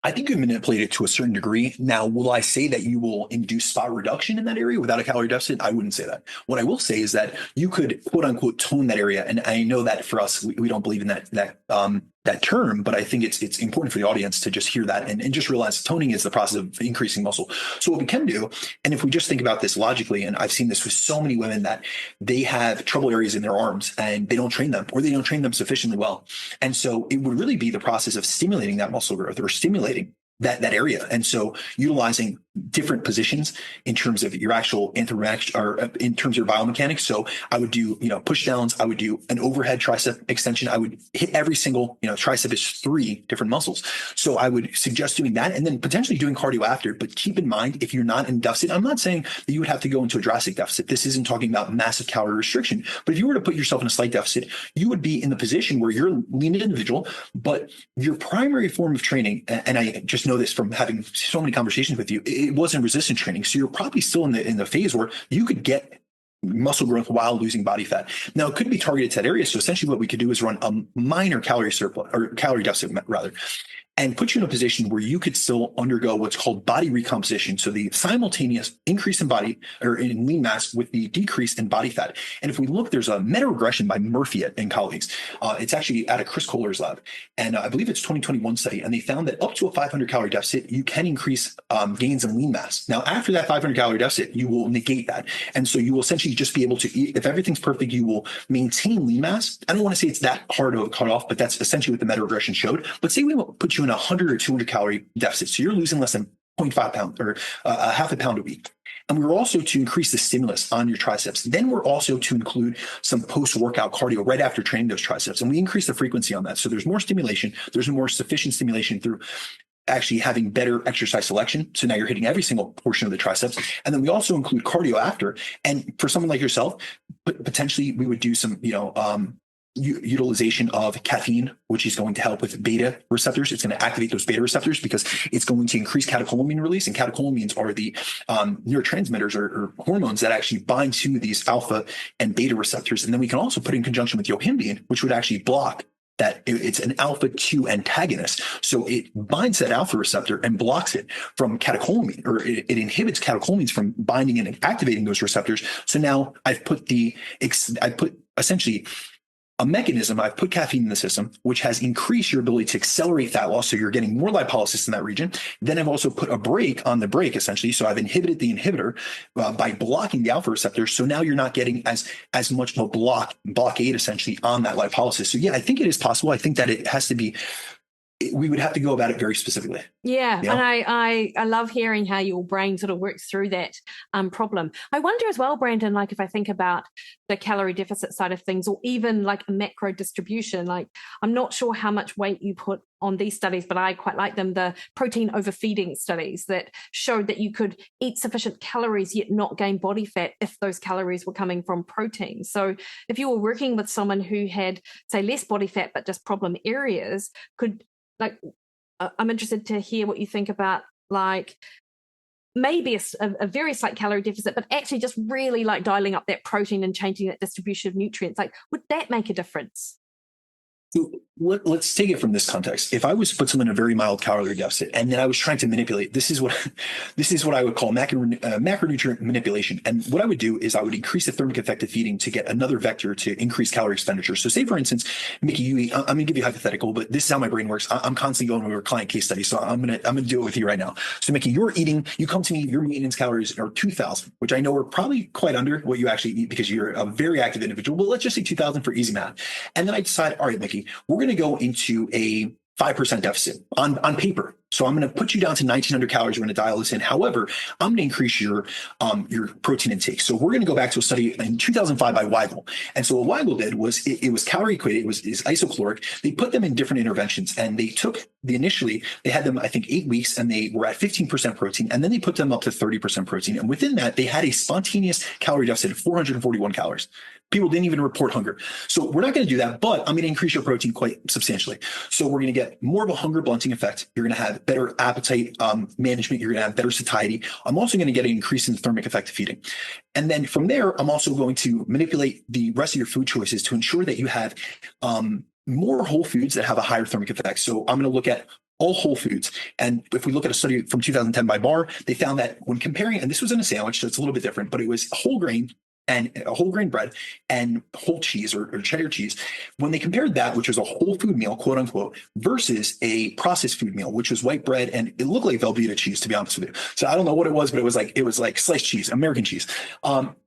I think you manipulate it to a certain degree. Now, will I say that you will induce spot reduction in that area without a calorie deficit? I wouldn't say that. What I will say is that you could, quote unquote, tone that area. And I know that for us, we don't believe in that term, but I think it's important for the audience to just hear that and just realize toning is the process of increasing muscle. So what we can do, and if we just think about this logically, and I've seen this with so many women that they have trouble areas in their arms and they don't train them, or they don't train them sufficiently well. And so it would really be the process of stimulating that muscle growth or stimulating that area. And so utilizing different positions in terms of your actual anthromatic or in terms of your biomechanics. So I would do, push downs. I would do an overhead tricep extension. I would hit every single, tricep is 3 different muscles. So I would suggest doing that and then potentially doing cardio after. But keep in mind, if you're not in deficit, I'm not saying that you would have to go into a drastic deficit. This isn't talking about massive calorie restriction. But if you were to put yourself in a slight deficit, you would be in the position where you're a lean individual, but your primary form of training, and I just know this from having so many conversations with you, it wasn't resistance training. So you're probably still in the phase where you could get muscle growth while losing body fat. Now, it could be targeted to that area. So essentially what we could do is run a minor calorie surplus or calorie deficit rather, and put you in a position where you could still undergo what's called body recomposition. So the simultaneous increase in body or in lean mass with the decrease in body fat. And if we look, there's a meta-regression by Murphy and colleagues. It's actually out of Chris Kohler's lab. And I believe it's 2021 study. And they found that up to a 500 calorie deficit, you can increase gains in lean mass. Now, after that 500 calorie deficit, you will negate that. And so you will essentially just be able to eat. If everything's perfect, you will maintain lean mass. I don't want to say it's that hard of a cutoff, but that's essentially what the meta-regression showed. But say we put you in a 100 or 200 calorie deficit. So you're losing less than 0.5 pound or half a pound a week. And we were also to increase the stimulus on your triceps. Then we're also to include some post-workout cardio right after training those triceps. And we increase the frequency on that. So there's more stimulation. There's more sufficient stimulation through actually having better exercise selection. So now you're hitting every single portion of the triceps. And then we also include cardio after. And for someone like yourself, potentially we would do some, utilization of caffeine, which is going to help with beta receptors. It's going to activate those beta receptors because it's going to increase catecholamine release. And catecholamines are the neurotransmitters or hormones that actually bind to these alpha and beta receptors. And then we can also put in conjunction with yohimbine, which would actually block that. It's an alpha 2 antagonist. So it binds that alpha receptor and blocks it from catecholamine, or it inhibits catecholamines from binding and activating those receptors. So now I've put essentially a mechanism, I've put caffeine in the system, which has increased your ability to accelerate fat loss. So you're getting more lipolysis in that region. Then I've also put a brake on the brake, essentially. So I've inhibited the inhibitor by blocking the alpha receptor. So now you're not getting as much of a blockade, essentially, on that lipolysis. So yeah, I think it is possible. I think that it has to be, we would have to go about it very specifically. Yeah. And I love hearing how your brain sort of works through that problem. I wonder as well, Brandon, like if I think about the calorie deficit side of things, or even like a macro distribution, like I'm not sure how much weight you put on these studies, but I quite like them, the protein overfeeding studies that showed that you could eat sufficient calories yet not gain body fat if those calories were coming from protein. So if you were working with someone who had, say, less body fat, but just problem areas, I'm interested to hear what you think about, like, maybe a very slight calorie deficit, but actually just really like dialing up that protein and changing that distribution of nutrients. Like, would that make a difference? So let's take it from this context. If I was to put someone in a very mild calorie deficit, and then I was trying to manipulate, this is what I would call macronutrient manipulation. And what I would do is I would increase the thermic effect of feeding to get another vector to increase calorie expenditure. So say, for instance, Mikki, you eat, I'm going to give you a hypothetical, but this is how my brain works. I'm constantly going over client case studies. So I'm going to do it with you right now. So Mikki, you're eating, you come to me, your maintenance calories are 2,000, which I know are probably quite under what you actually eat because you're a very active individual, but let's just say 2,000 for easy math. And then I decide, all right, Mikki, we're going to go into a 5% deficit on paper. So I'm going to put you down to 1,900 calories. We're going to dial this in. However, I'm going to increase your protein intake. So we're going to go back to a study in 2005 by Weigel. And so what Weigel did was it was calorie equated. It was isocaloric. They put them in different interventions, and they had them, I think, 8 weeks, and they were at 15% protein. And then they put them up to 30% protein. And within that, they had a spontaneous calorie deficit of 441 calories. People didn't even report hunger. So we're not going to do that, but I'm going to increase your protein quite substantially. So we're going to get more of a hunger blunting effect. You're going to have better appetite management. You're going to have better satiety. I'm also going to get an increase in thermic effect of feeding. And then from there, I'm also going to manipulate the rest of your food choices to ensure that you have more whole foods that have a higher thermic effect. So I'm going to look at all whole foods. And if we look at a study from 2010 by Barr, they found that when comparing, and this was in a sandwich, so it's a little bit different, but it was whole grain, and whole grain bread and whole cheese or cheddar cheese, when they compared that, which was a whole food meal, quote unquote, versus a processed food meal, which was white bread, and it looked like Velveeta cheese, to be honest with you. So I don't know what it was, but it was like sliced cheese, American cheese.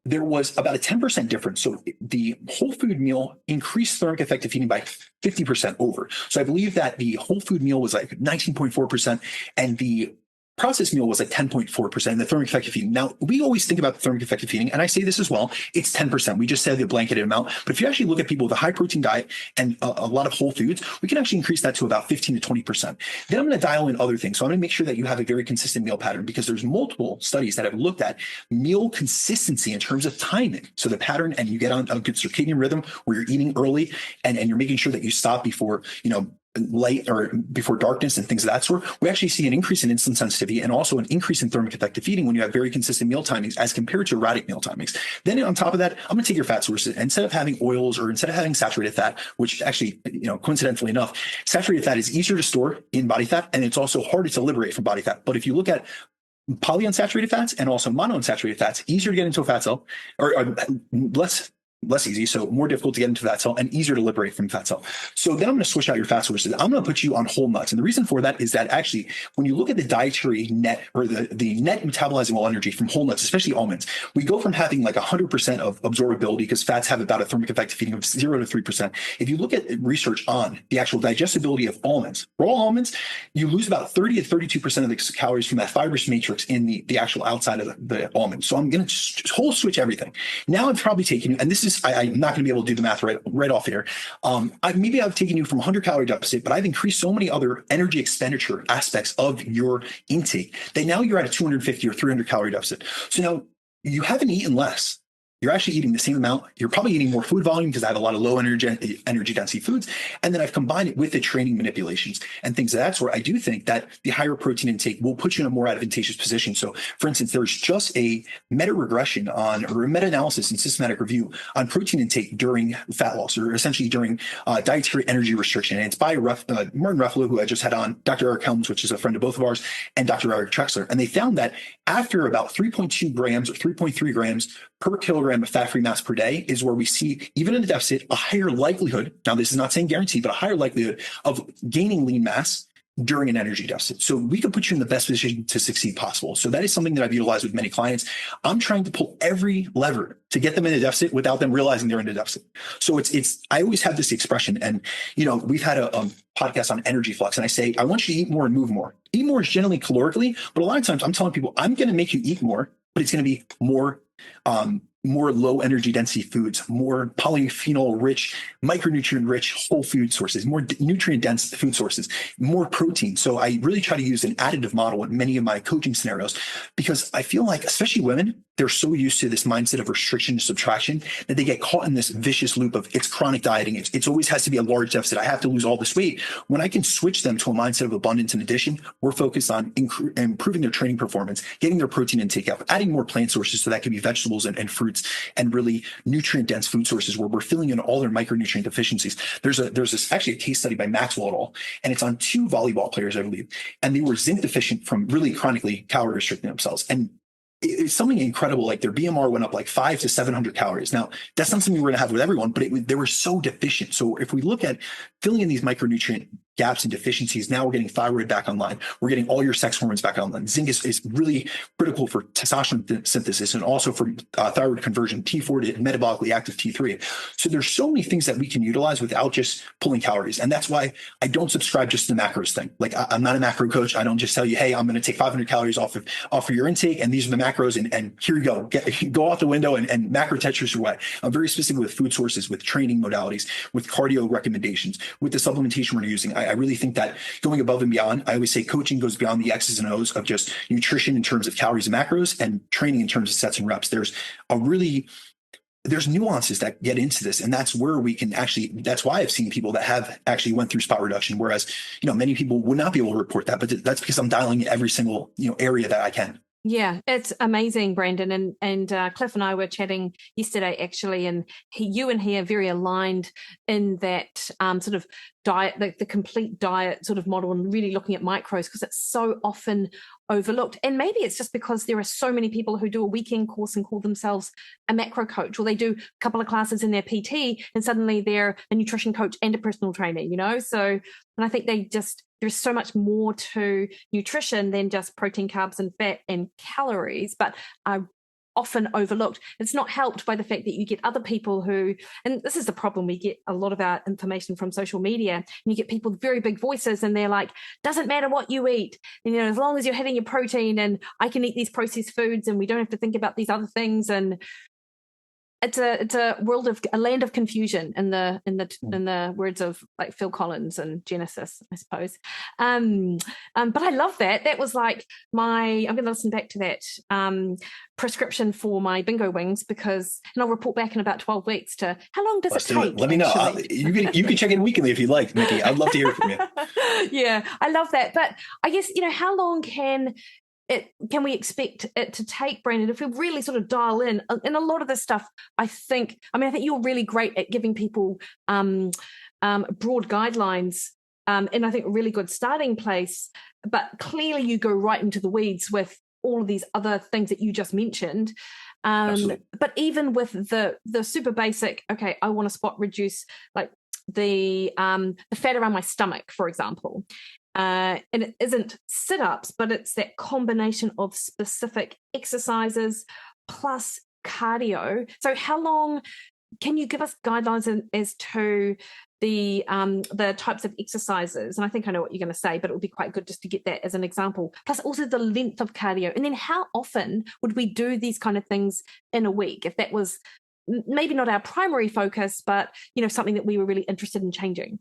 There was about a 10% difference. So the whole food meal increased thermic effective heating by 50% over. So I believe that the whole food meal was like 19.4%, and the processed meal was like 10.4%, the thermic effective heating. Now, we always think about the thermic effective heating, and I say this as well, it's 10%. We just said the blanketed amount. But if you actually look at people with a high protein diet and a lot of whole foods, we can actually increase that to about 15 to 20%. Then I'm going to dial in other things. So I'm going to make sure that you have a very consistent meal pattern, because there's multiple studies that have looked at meal consistency in terms of timing. So the pattern, and you get on a good circadian rhythm where you're eating early and you're making sure that you stop before, light or before darkness and things of that sort. We actually see an increase in insulin sensitivity and also an increase in thermic effective heating when you have very consistent meal timings as compared to erratic meal timings. Then on top of that, I'm going to take your fat sources. Instead of having oils or instead of having saturated fat, which actually, coincidentally enough, saturated fat is easier to store in body fat, and it's also harder to liberate from body fat. But if you look at polyunsaturated fats and also monounsaturated fats, easier to get into a fat cell, or less easy, so more difficult to get into fat cell and easier to liberate from fat cell. So then I'm going to switch out your fat sources. I'm going to put you on whole nuts. And the reason for that is that actually, when you look at the dietary net, or the net metabolizable energy from whole nuts, especially almonds, we go from having like 100% of absorbability, because fats have about a thermic effective heating of 0 to 3%. If you look at research on the actual digestibility of almonds, raw almonds, you lose about 30 to 32% of the calories from that fibrous matrix in the actual outside of the almond. So I'm going to whole switch everything. Now I've probably taken you, and this is, I'm not going to be able to do the math right off here. Maybe I've taken you from 100 calorie deficit, but I've increased so many other energy expenditure aspects of your intake that now you're at a 250 or 300 calorie deficit. So now you haven't eaten less. You're actually eating the same amount. You're probably eating more food volume because I have a lot of low energy density foods. And then I've combined it with the training manipulations and things of that sort. I do think that the higher protein intake will put you in a more advantageous position. So for instance, there's just a meta-regression or a meta-analysis and systematic review on protein intake during fat loss, or essentially during dietary energy restriction. And it's by Martin Ruffalo, who I just had on, Dr. Eric Helms, which is a friend of both of ours, and Dr. Eric Trexler. And they found that after about 3.2 grams or 3.3 grams per kilogram of fat-free mass per day is where we see, even in the deficit, a higher likelihood, now this is not saying guaranteed, but a higher likelihood of gaining lean mass during an energy deficit. So we could put you in the best position to succeed possible. So that is something that I've utilized with many clients. I'm trying to pull every lever to get them in a deficit without them realizing they're in a deficit. So I always have this expression, and we've had a podcast on energy flux, and I say, I want you to eat more and move more. Eat more is generally calorically, but a lot of times I'm telling people, I'm going to make you eat more, but it's going to be more low energy density foods, more polyphenol rich, micronutrient rich whole food sources, more nutrient dense food sources, more protein. So I really try to use an additive model in many of my coaching scenarios, because I feel like, especially women, they're so used to this mindset of restriction and subtraction that they get caught in this vicious loop of it's chronic dieting. It's always has to be a large deficit. I have to lose all this weight. When I can switch them to a mindset of abundance and addition, we're focused on improving their training performance, getting their protein intake up, adding more plant sources. So that can be vegetables and fruits, and really nutrient dense food sources where we're filling in all their micronutrient deficiencies. There's actually a case study by Maxwell et al., and it's on 2 volleyball players, I believe, and they were zinc deficient from really chronically calorie restricting themselves. And it's something incredible. Like their BMR went up like 500 to 700 calories. Now, that's not something we're going to have with everyone, but they were so deficient. So if we look at filling in these micronutrient gaps and deficiencies, now we're getting thyroid back online. We're getting all your sex hormones back online. Zinc is really critical for testosterone synthesis and also for thyroid conversion, T4 to metabolically active T3. So there's so many things that we can utilize without just pulling calories. And that's why I don't subscribe just to the macros thing. Like I'm not a macro coach. I don't just tell you, hey, I'm going to take 500 calories off of your intake, and these are the macros, and here you go. Go out the window and macro Tetris your way. I'm very specific with food sources, with training modalities, with cardio recommendations, with the supplementation we're using. I really think that going above and beyond, I always say coaching goes beyond the X's and O's of just nutrition in terms of calories and macros, and training in terms of sets and reps. There's nuances that get into this. And that's where we can that's why I've seen people that have actually went through spot reduction, whereas, many people would not be able to report that, but that's because I'm dialing in every single, area that I can. Yeah, it's amazing, Brandon. And Cliff and I were chatting yesterday, actually, and you and he are very aligned in that sort of diet, the complete diet sort of model, and really looking at micros because it's so often overlooked. And maybe it's just because there are so many people who do a weekend course and call themselves a macro coach, or they do a couple of classes in their PT and suddenly they're a nutrition coach and a personal trainer, you know? So, and I think there's so much more to nutrition than just protein, carbs, and fat and calories, but are often overlooked. It's not helped by the fact that you get other people who, and this is the problem, we get a lot of our information from social media, and you get people with very big voices, and they're like, doesn't matter what you eat, and, you know, as long as you're hitting your protein, and I can eat these processed foods, and we don't have to think about these other things. And it's a land of confusion in the words of like Phil Collins and Genesis, I suppose. But I love that. That was like I'm going to listen back to that prescription for my bingo wings, because, and I'll report back in about 12 weeks to how long does it take. Let me know. You can check in weekly if you'd like, Mikki. I'd love to hear from you. Yeah, I love that. But I guess, you know, how long can we expect it to take, Brandon, if we really sort of dial in a lot of this stuff? I think you're really great at giving people broad guidelines, and I think a really good starting place, but clearly you go right into the weeds with all of these other things that you just mentioned. But even with the super basic, okay, I want to spot reduce like the fat around my stomach, for example. And it isn't sit-ups, but it's that combination of specific exercises plus cardio. So how long can you give us guidelines as to the types of exercises? And I think I know what you're going to say, but it would be quite good just to get that as an example. Plus also the length of cardio. And then how often would we do these kind of things in a week, if that was maybe not our primary focus, but, you know, something that we were really interested in changing?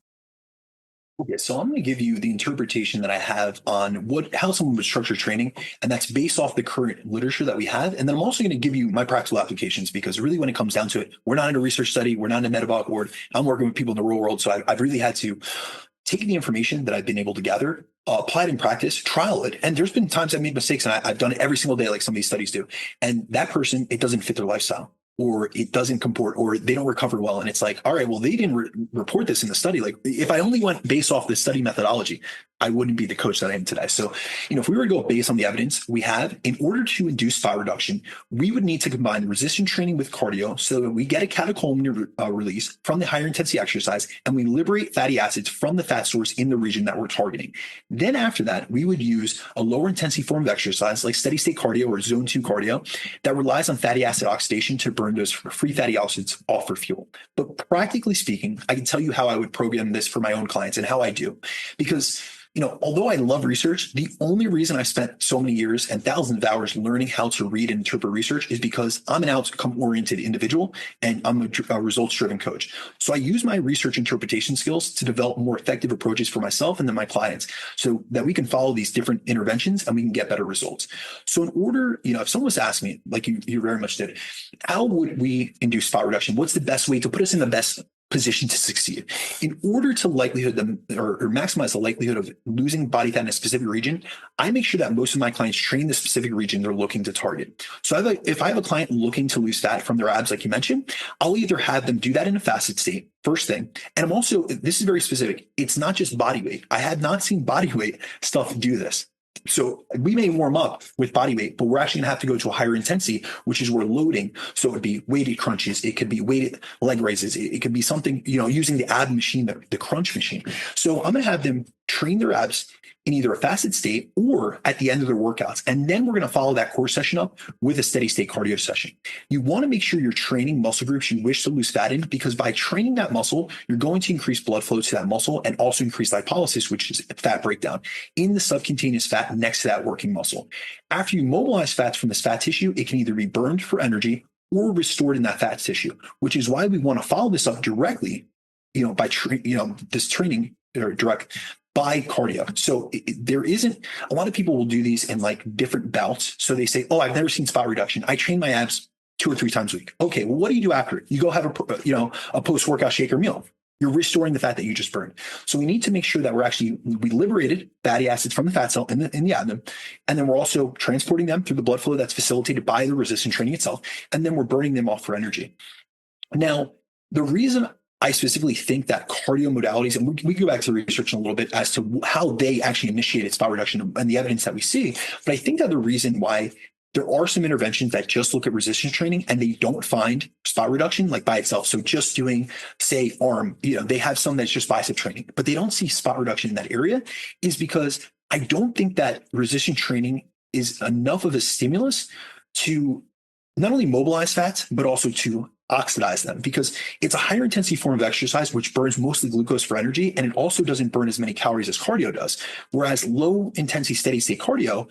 Okay, so I'm going to give you the interpretation that I have on how someone would structure training, and that's based off the current literature that we have. And then I'm also going to give you my practical applications, because really when it comes down to it, we're not in a research study, we're not in a metabolic ward. I'm working with people in the real world. So I've really had to take the information that I've been able to gather, apply it in practice, trial it. And there's been times I've made mistakes, and I've done it every single day, like some of these studies do. And that person, it doesn't fit their lifestyle, or it doesn't comport, or they don't recover well. And it's like, all right, well, they didn't report this in the study. Like, if I only went based off the study methodology, I wouldn't be the coach that I am today. So, you know, if we were to go based on the evidence we have, in order to induce fat reduction, we would need to combine resistance training with cardio so that we get a catecholamine release from the higher intensity exercise, and we liberate fatty acids from the fat source in the region that we're targeting. Then after that, we would use a lower intensity form of exercise like steady state cardio or zone 2 cardio that relies on fatty acid oxidation to burn those free fatty acids off for fuel. But practically speaking, I can tell you how I would program this for my own clients and how I do. Because, you know, although I love research, the only reason I spent so many years and thousands of hours learning how to read and interpret research is because I'm an outcome-oriented individual and I'm a results-driven coach. So I use my research interpretation skills to develop more effective approaches for myself and then my clients, so that we can follow these different interventions and we can get better results. So in order, you know, if someone was to ask me, like you very much did, how would we induce fat reduction? What's the best way to put us in the best position to succeed? In order to maximize the likelihood of losing body fat in a specific region, I make sure that most of my clients train the specific region they're looking to target. So if I have a client looking to lose fat from their abs, like you mentioned, I'll either have them do that in a fasted state, first thing. And I'm also, this is very specific, it's not just body weight. I have not seen body weight stuff do this. So we may warm up with body weight, but we're actually going to have to go to a higher intensity, which is where loading. So it would be weighted crunches. It could be weighted leg raises. It could be something, you know, using the ab machine, the crunch machine. So I'm going to have them train their abs in either a fasted state or at the end of their workouts. And then we're going to follow that core session up with a steady state cardio session. You want to make sure you're training muscle groups you wish to lose fat in, because by training that muscle, you're going to increase blood flow to that muscle and also increase lipolysis, which is fat breakdown in the subcutaneous fat next to that working muscle. After you mobilize fats from this fat tissue, it can either be burned for energy or restored in that fat tissue, which is why we want to follow this up directly, you know, by this training or direct by cardio. So there isn't, a lot of people will do these in like different bouts. So they say, oh, I've never seen fat reduction. I train my abs 2 or 3 times a week. Okay, well, what do you do after? You go have a post-workout shake or meal. you're restoring the fat that you just burned. So we need to make sure that we liberated fatty acids from the fat cell in the abdomen. And then we're also transporting them through the blood flow that's facilitated by the resistance training itself. And then we're burning them off for energy. Now, the reason I specifically think that cardio modalities, and we go back to the research in a little bit as to how they actually initiated spot reduction and the evidence that we see. But I think that the reason why there are some interventions that just look at resistance training and they don't find spot reduction like by itself. So just doing, say, arm, they have some that's just bicep training, but they don't see spot reduction in that area, is because I don't think that resistance training is enough of a stimulus to not only mobilize fats, but also to oxidize them, because it's a higher intensity form of exercise, which burns mostly glucose for energy. And it also doesn't burn as many calories as cardio does. Whereas low intensity steady state cardio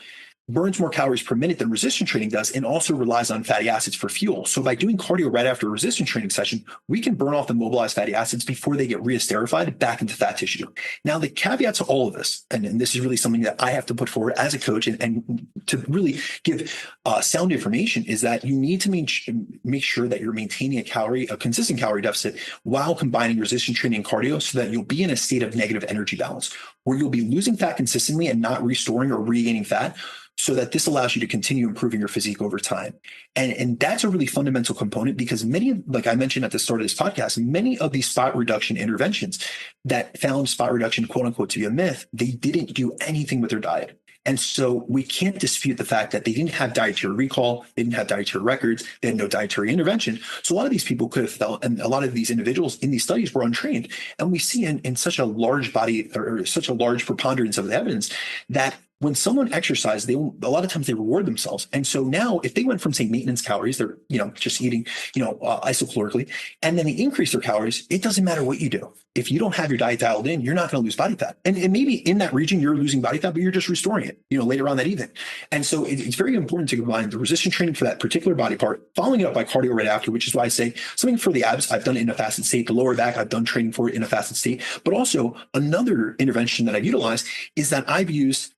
burns more calories per minute than resistance training does, and also relies on fatty acids for fuel. So by doing cardio right after a resistance training session, we can burn off the mobilized fatty acids before they get re-esterified back into fat tissue. Now, the caveat to all of this, and this is really something that I have to put forward as a coach and to really give sound information, is that you need to make sure that you're maintaining a consistent calorie deficit while combining resistance training and cardio, so that you'll be in a state of negative energy balance, where you'll be losing fat consistently and not restoring or regaining fat, so that this allows you to continue improving your physique over time. And that's a really fundamental component, because like I mentioned at the start of this podcast, many of these spot reduction interventions that found spot reduction, quote unquote, to be a myth, they didn't do anything with their diet. And so we can't dispute the fact that they didn't have dietary recall, they didn't have dietary records, they had no dietary intervention. So a lot of these people could have felt, and a lot of these individuals in these studies were untrained. And we see in such a large body, or such a large preponderance of the evidence, that when someone exercises, a lot of times they reward themselves. And so now if they went from, say, maintenance calories, they're, just eating, isocalorically, and then they increase their calories, it doesn't matter what you do. If you don't have your diet dialed in, you're not going to lose body fat. And maybe in that region, you're losing body fat, but you're just restoring it, later on that evening. And so it's very important to combine the resistance training for that particular body part, following it up by cardio right after, which is why I say something for the abs, I've done it in a fasted state. The lower back, I've done training for it in a fasted state. But also another intervention that I've utilized is that I've used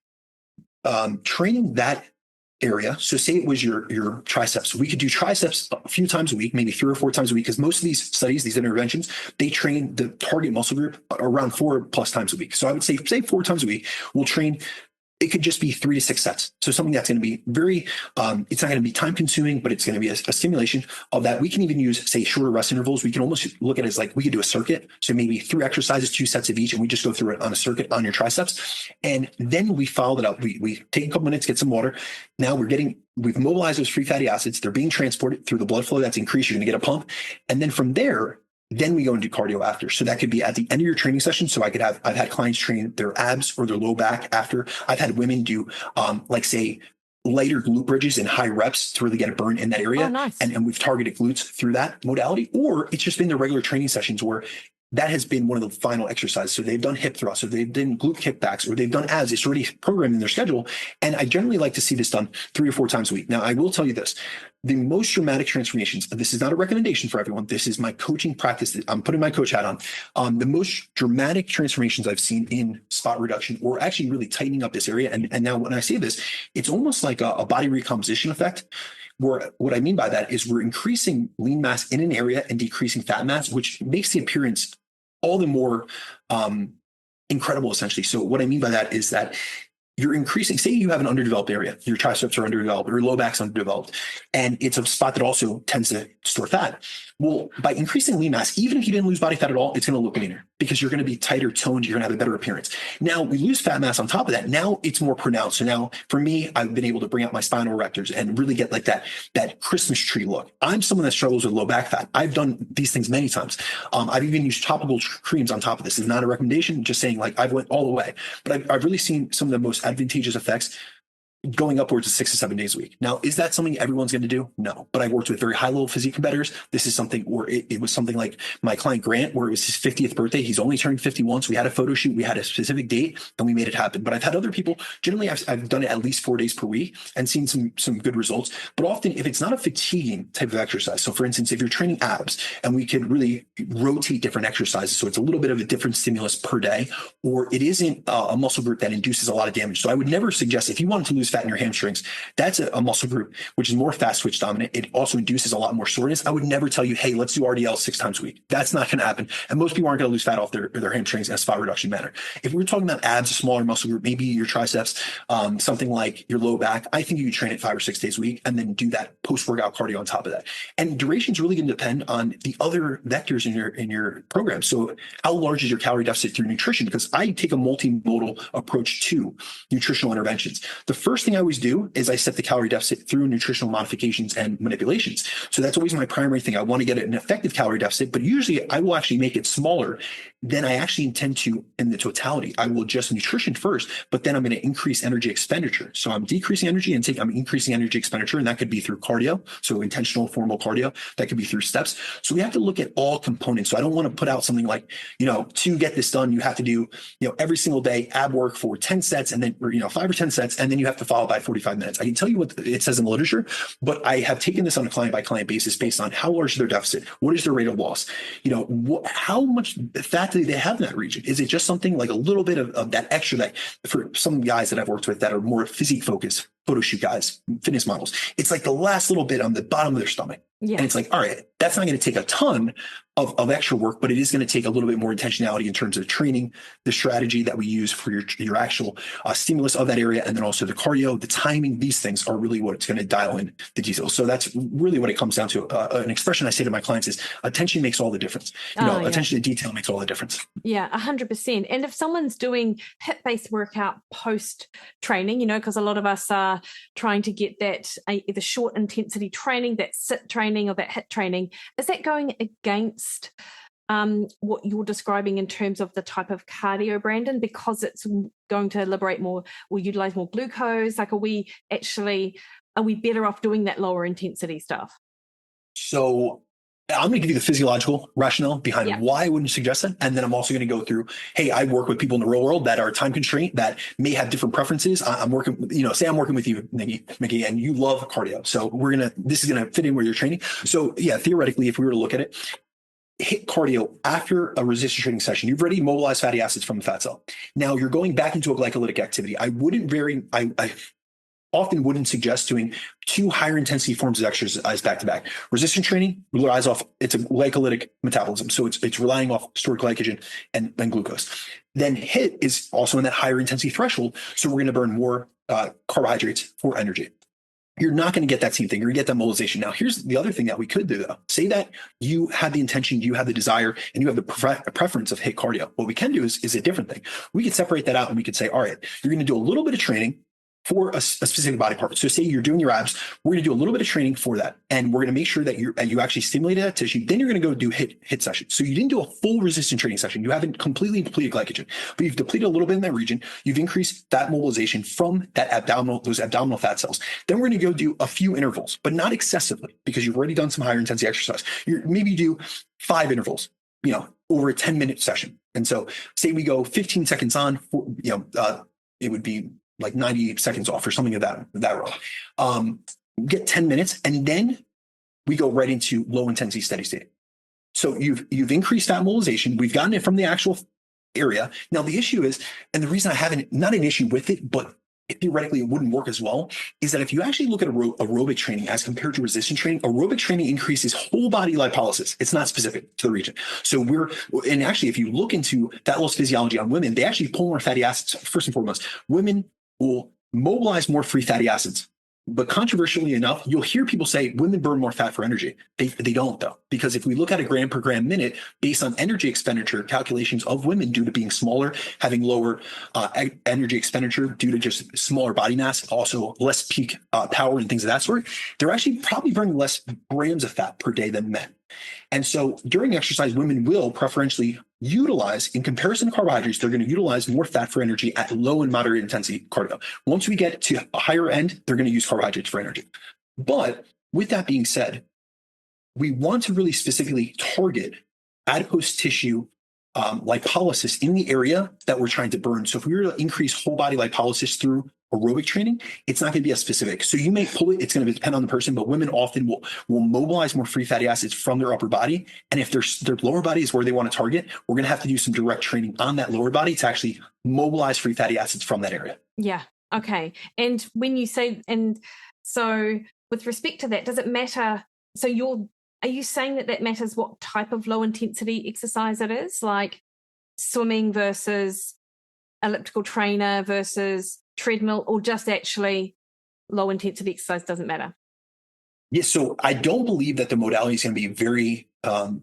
training that area. So say it was your triceps. We could do triceps a few times a week, maybe 3 or 4 times a week, because most of these studies, these interventions, they train the target muscle group around 4+ times a week. So I would say 4 times a week, we'll train. It could just be 3 to 6 sets. So something that's going to be very, it's not going to be time consuming, but it's going to be a stimulation of that. We can even use, say, shorter rest intervals. We can almost look at it as like we could do a circuit. So maybe 3 exercises, 2 sets of each, and we just go through it on a circuit on your triceps. And then we follow it up. We take a couple minutes, get some water. Now we've mobilized those free fatty acids. They're being transported through the blood flow that's increased. You're going to get a pump. And then from there, then we go and do cardio after. So that could be at the end of your training session. So I've had clients train their abs or their low back after. I've had women do, say, lighter glute bridges in high reps to really get a burn in that area. Oh, nice. And we've targeted glutes through that modality. Or it's just been the regular training sessions where that has been one of the final exercises. So they've done hip thrusts, or they've done glute kickbacks, or they've done abs. It's already programmed in their schedule. And I generally like to see this done 3 or 4 times a week. Now, I will tell you this. The most dramatic transformations, this is not a recommendation for everyone. This is my coaching practice that I'm putting my coach hat on. The most dramatic transformations I've seen in spot reduction, or actually really tightening up this area. And now when I say this, it's almost like a body recomposition effect. Where what I mean by that is we're increasing lean mass in an area and decreasing fat mass, which makes the appearance all the more incredible, essentially. So what I mean by that is that you're increasing, say you have an underdeveloped area, your triceps are underdeveloped, or your low back's underdeveloped, and it's a spot that also tends to store fat. Well, by increasing lean mass, even if you didn't lose body fat at all, it's going to look leaner because you're going to be tighter toned. You're going to have a better appearance. Now we lose fat mass on top of that. Now it's more pronounced. So now for me, I've been able to bring out my spinal erectors and really get like that Christmas tree look. I'm someone that struggles with low back fat. I've done these things many times. I've even used topical creams on top of this. It's not a recommendation, just saying like I've went all the way, but I've really seen some of the most advantageous effects going upwards of 6 to 7 days a week. Now, is that something everyone's going to do? No, but I've worked with very high level physique competitors. This is something where it was something like my client Grant, where it was his 50th birthday. He's only turned 51. So we had a photo shoot, we had a specific date, and we made it happen. But I've had other people, generally I've done it at least 4 days per week and seen some good results. But often if it's not a fatiguing type of exercise, so for instance, if you're training abs and we could really rotate different exercises, so it's a little bit of a different stimulus per day, or it isn't a muscle group that induces a lot of damage. So I would never suggest, if you wanted to lose fat fat in your hamstrings. That's a muscle group, which is more fast twitch dominant. It also induces a lot more soreness. I would never tell you, hey, let's do RDL 6 times a week. That's not going to happen. And most people aren't going to lose fat off their hamstrings in a spot reduction manner. If we're talking about abs, a smaller muscle group, maybe your triceps, something like your low back, I think you could train it 5 or 6 days a week and then do that post-workout cardio on top of that. And duration is really going to depend on the other vectors in your program. So how large is your calorie deficit through nutrition? Because I take a multimodal approach to nutritional interventions. The first thing I always do is I set the calorie deficit through nutritional modifications and manipulations. So that's always my primary thing. I want to get an effective calorie deficit, but usually I will actually make it smaller than I actually intend to in the totality. I will adjust nutrition first, but then I'm going to increase energy expenditure. So I'm decreasing energy intake, I'm increasing energy expenditure, and that could be through cardio. So intentional formal cardio, that could be through steps. So we have to look at all components. So I don't want to put out something like, to get this done, you have to do, every single day ab work for 10 sets and then, 5 or 10 sets, and then you have to follow by 45 minutes. I can tell you what it says in the literature, but I have taken this on a client by client basis based on how large is their deficit, what is their rate of loss, how much fat do they have in that region? Is it just something like a little bit of that extra that for some guys that I've worked with that are more physique focused, photo shoot guys, fitness models, it's like the last little bit on the bottom of their stomach. Yeah. And it's like, all right, that's not going to take a ton of extra work, but it is going to take a little bit more intentionality in terms of training, the strategy that we use for your actual stimulus of that area. And then also the cardio, the timing, these things are really what's going to dial in the details. So that's really what it comes down to. An expression I say to my clients is attention makes all the difference. Attention to detail makes all the difference. Yeah, 100%. And if someone's doing HIIT-based workout post training, because a lot of us are trying to get that either short intensity training, that sit training or that HIIT training, is that going against what you're describing in terms of the type of cardio, Brandon, because it's going to liberate more or utilize more glucose? Like, are we better off doing that lower intensity stuff? So I'm going to give you the physiological rationale behind why I wouldn't suggest it. And then I'm also going to go through, hey, I work with people in the real world that are time constrained, that may have different preferences. I'm working, say I'm working with you, Mikki, and you love cardio. So this is going to fit in where you're training. So yeah, theoretically, if we were to look at it, HIIT cardio after a resistance training session, you've already mobilized fatty acids from the fat cell. Now you're going back into a glycolytic activity. I often wouldn't suggest doing 2 higher intensity forms of exercise back to back. Resistance training relies off, it's a glycolytic metabolism. So it's relying off stored glycogen and glucose. Then HIIT is also in that higher intensity threshold. So we're going to burn more carbohydrates for energy. You're not going to get that same thing. You're going to get that mobilization. Now, here's the other thing that we could do, though. Say that you have the intention, you have the desire, and you have the preference of HIIT cardio. What we can do is a different thing. We could separate that out and we could say, all right, you're going to do a little bit of training for a specific body part. So say you're doing your abs, we're going to do a little bit of training for that. And we're going to make sure that you actually stimulated that tissue. Then you're going to go do HIIT session. So you didn't do a full resistance training session. You haven't completely depleted glycogen, but you've depleted a little bit in that region. You've increased fat mobilization from those abdominal fat cells. Then we're going to go do a few intervals, but not excessively, because you've already done some higher intensity exercise. Maybe you do 5 intervals, over a 10-minute session. And so say we go 15 seconds on, it would be like 90 seconds off or something of that row. Get 10 minutes, and then we go right into low intensity steady state. So you've increased that mobilization. We've gotten it from the actual area. Now the issue is, and the reason I haven't, not an issue with it, but theoretically it wouldn't work as well, is that if you actually look at aerobic training as compared to resistance training, aerobic training increases whole body lipolysis. It's not specific to the region. So and actually if you look into fat loss physiology on women, they actually pull more fatty acids. First and foremost, women will mobilize more free fatty acids. But controversially enough, you'll hear people say women burn more fat for energy. They don't, though, because if we look at a gram per gram minute based on energy expenditure calculations of women due to being smaller, having lower energy expenditure due to just smaller body mass, also less peak power and things of that sort, they're actually probably burning less grams of fat per day than men. And so during exercise, women will preferentially utilize, in comparison to carbohydrates, they're going to utilize more fat for energy at low and moderate intensity cardio. Once we get to a higher end, they're going to use carbohydrates for energy. But with that being said, we want to really specifically target adipose tissue lipolysis in the area that we're trying to burn. So if we were to increase whole body lipolysis through aerobic training, it's not going to be as specific. So you may pull it, it's going to depend on the person, but women often will mobilize more free fatty acids from their upper body. And if their lower body is where they want to target, we're going to have to do some direct training on that lower body to actually mobilize free fatty acids from that area. Yeah. Okay. And when you say, and so with respect to that, does it matter? So are you saying that matters what type of low intensity exercise it is, like swimming versus elliptical trainer versus treadmill, or just actually low intensity exercise doesn't matter? Yes. So I don't believe that the modality is going to be very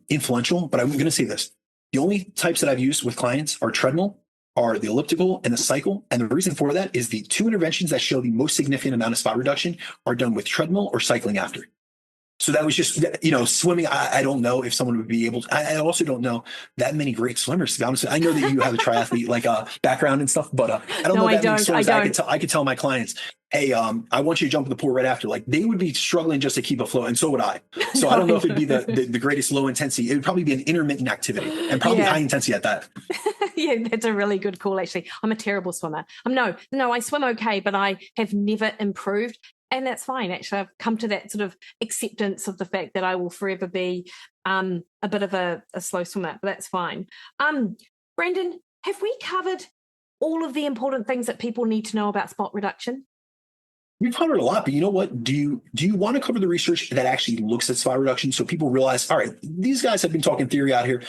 influential, but I'm going to say this. The only types that I've used with clients are treadmill, are the elliptical and the cycle. And the reason for that is the two interventions that show the most significant amount of spot reduction are done with treadmill or cycling after. So that was just, swimming. I don't know if someone would be able to. I also don't know that many great swimmers, to be honest. I know that you have a triathlete background and stuff, but I don't know that many swimmers. I could tell my clients, hey, I want you to jump in the pool right after. Like, they would be struggling just to keep afloat, and so would I. So I don't know if it'd be the greatest low intensity. It would probably be an intermittent activity, and probably high intensity at that. Yeah, that's a really good call, actually. I'm a terrible swimmer. No, I swim okay, but I have never improved. And that's fine. Actually, I've come to that sort of acceptance of the fact that I will forever be a bit of a slow swimmer, but that's fine. Brandon, have we covered all of the important things that people need to know about spot reduction? We've covered a lot, but you know what? Do you want to cover the research that actually looks at spot reduction so people realize, all right, these guys have been talking theory out here.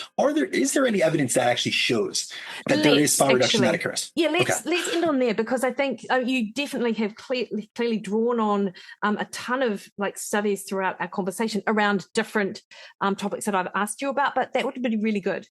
Is there any evidence that actually shows that there is spot reduction that occurs? Yeah, let's end on there, because I think you definitely have clearly drawn on a ton of studies throughout our conversation around different topics that I've asked you about, but that would be really good.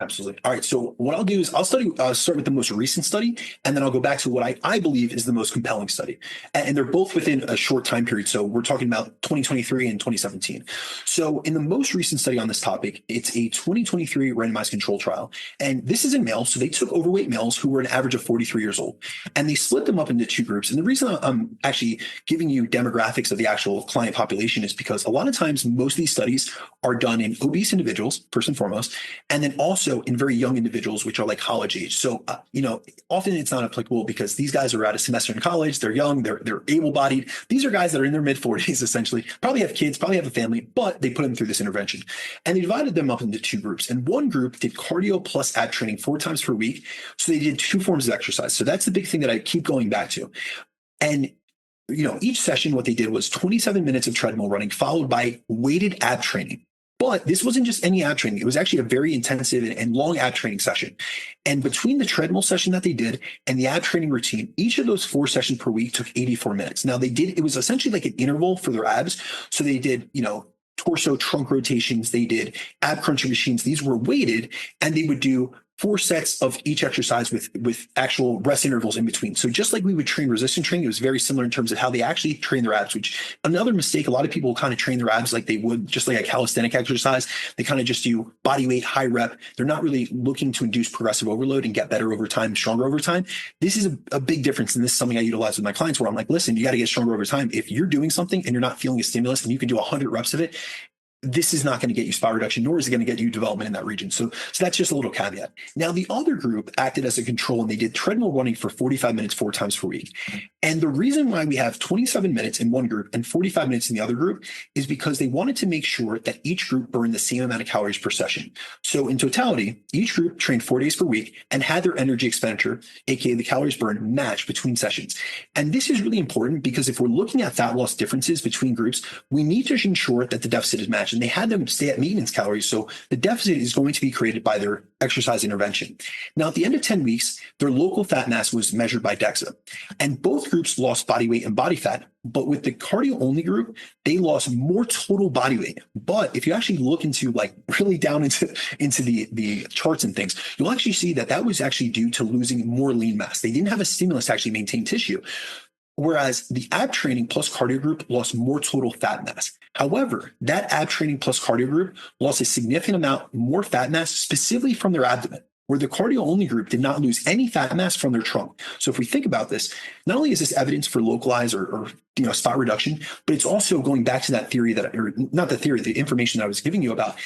Absolutely. All right. So what I'll do is I'll start with the most recent study, and then I'll go back to what I believe is the most compelling study. And they're both within a short time period. So we're talking about 2023 and 2017. So in the most recent study on this topic, it's a 2023 randomized control trial. And this is in males. So they took overweight males who were an average of 43 years old, and they split them up into two groups. And the reason I'm actually giving you demographics of the actual client population is because a lot of times most of these studies are done in obese individuals, first and foremost, and then also in very young individuals, which are like college age. So, often it's not applicable because these guys are out a semester in college. They're young. They're able-bodied. These are guys that are in their mid-40s, essentially, probably have kids, probably have a family, but they put them through this intervention. And they divided them up into two groups. And one group did cardio plus ab training 4 times per week. So they did 2 forms of exercise. So that's the big thing that I keep going back to. And each session, what they did was 27 minutes of treadmill running, followed by weighted ab training. But this wasn't just any ab training. It was actually a very intensive and long ab training session. And between the treadmill session that they did and the ab training routine, each of those 4 sessions per week took 84 minutes. Now it was essentially like an interval for their abs. So they did, torso trunk rotations. They did ab crunching machines. These were weighted, and they would do 4 sets of each exercise with actual rest intervals in between. So just like we would train resistance training, it was very similar in terms of how they actually train their abs, which another mistake, a lot of people kind of train their abs like they would just like a calisthenic exercise. They kind of just do body weight, high rep. They're not really looking to induce progressive overload and get better over time, stronger over time. This is a big difference. And this is something I utilize with my clients where I'm like, listen, you got to get stronger over time. If you're doing something and you're not feeling a stimulus and you can do 100 reps of it, this is not going to get you spot reduction, nor is it going to get you development in that region. So that's just a little caveat. Now, the other group acted as a control, and they did treadmill running for 45 minutes 4 times per week. And the reason why we have 27 minutes in one group and 45 minutes in the other group is because they wanted to make sure that each group burned the same amount of calories per session. So in totality, each group trained 4 days per week and had their energy expenditure, aka the calories burned, matched between sessions. And this is really important because if we're looking at fat loss differences between groups, we need to ensure that the deficit is matched. And they had them stay at maintenance calories. So the deficit is going to be created by their exercise intervention. Now, at the end of 10 weeks, their local fat mass was measured by DEXA. And both groups lost body weight and body fat. But with the cardio only group, they lost more total body weight. But if you actually look into really down into the charts and things, you'll actually see that was actually due to losing more lean mass. They didn't have a stimulus to actually maintain tissue. Whereas the ab training plus cardio group lost more total fat mass. However, that ab training plus cardio group lost a significant amount more fat mass specifically from their abdomen, where the cardio only group did not lose any fat mass from their trunk. So if we think about this, not only is this evidence for localized or spot reduction, but it's also going back to that theory the information that I was giving you about.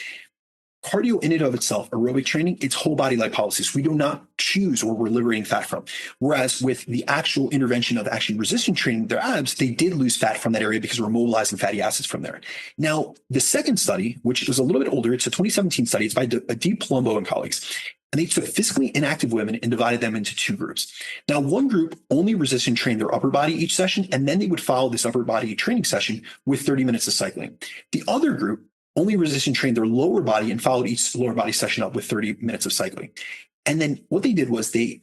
Cardio in and of itself, aerobic training, it's whole body lipolysis. We do not choose where we're liberating fat from. Whereas with the actual intervention of actually resistance training, their abs, they did lose fat from that area because we're mobilizing fatty acids from there. Now, the second study, which is a little bit older, it's a 2017 study. It's by Deep Palumbo and colleagues. and they took physically inactive women and divided them into two groups. Now, one group only resistance trained their upper body each session, and then they would follow this upper body training session with 30 minutes of cycling. The other group only resistance trained their lower body and followed each lower body session up with 30 minutes of cycling. And then what they did was they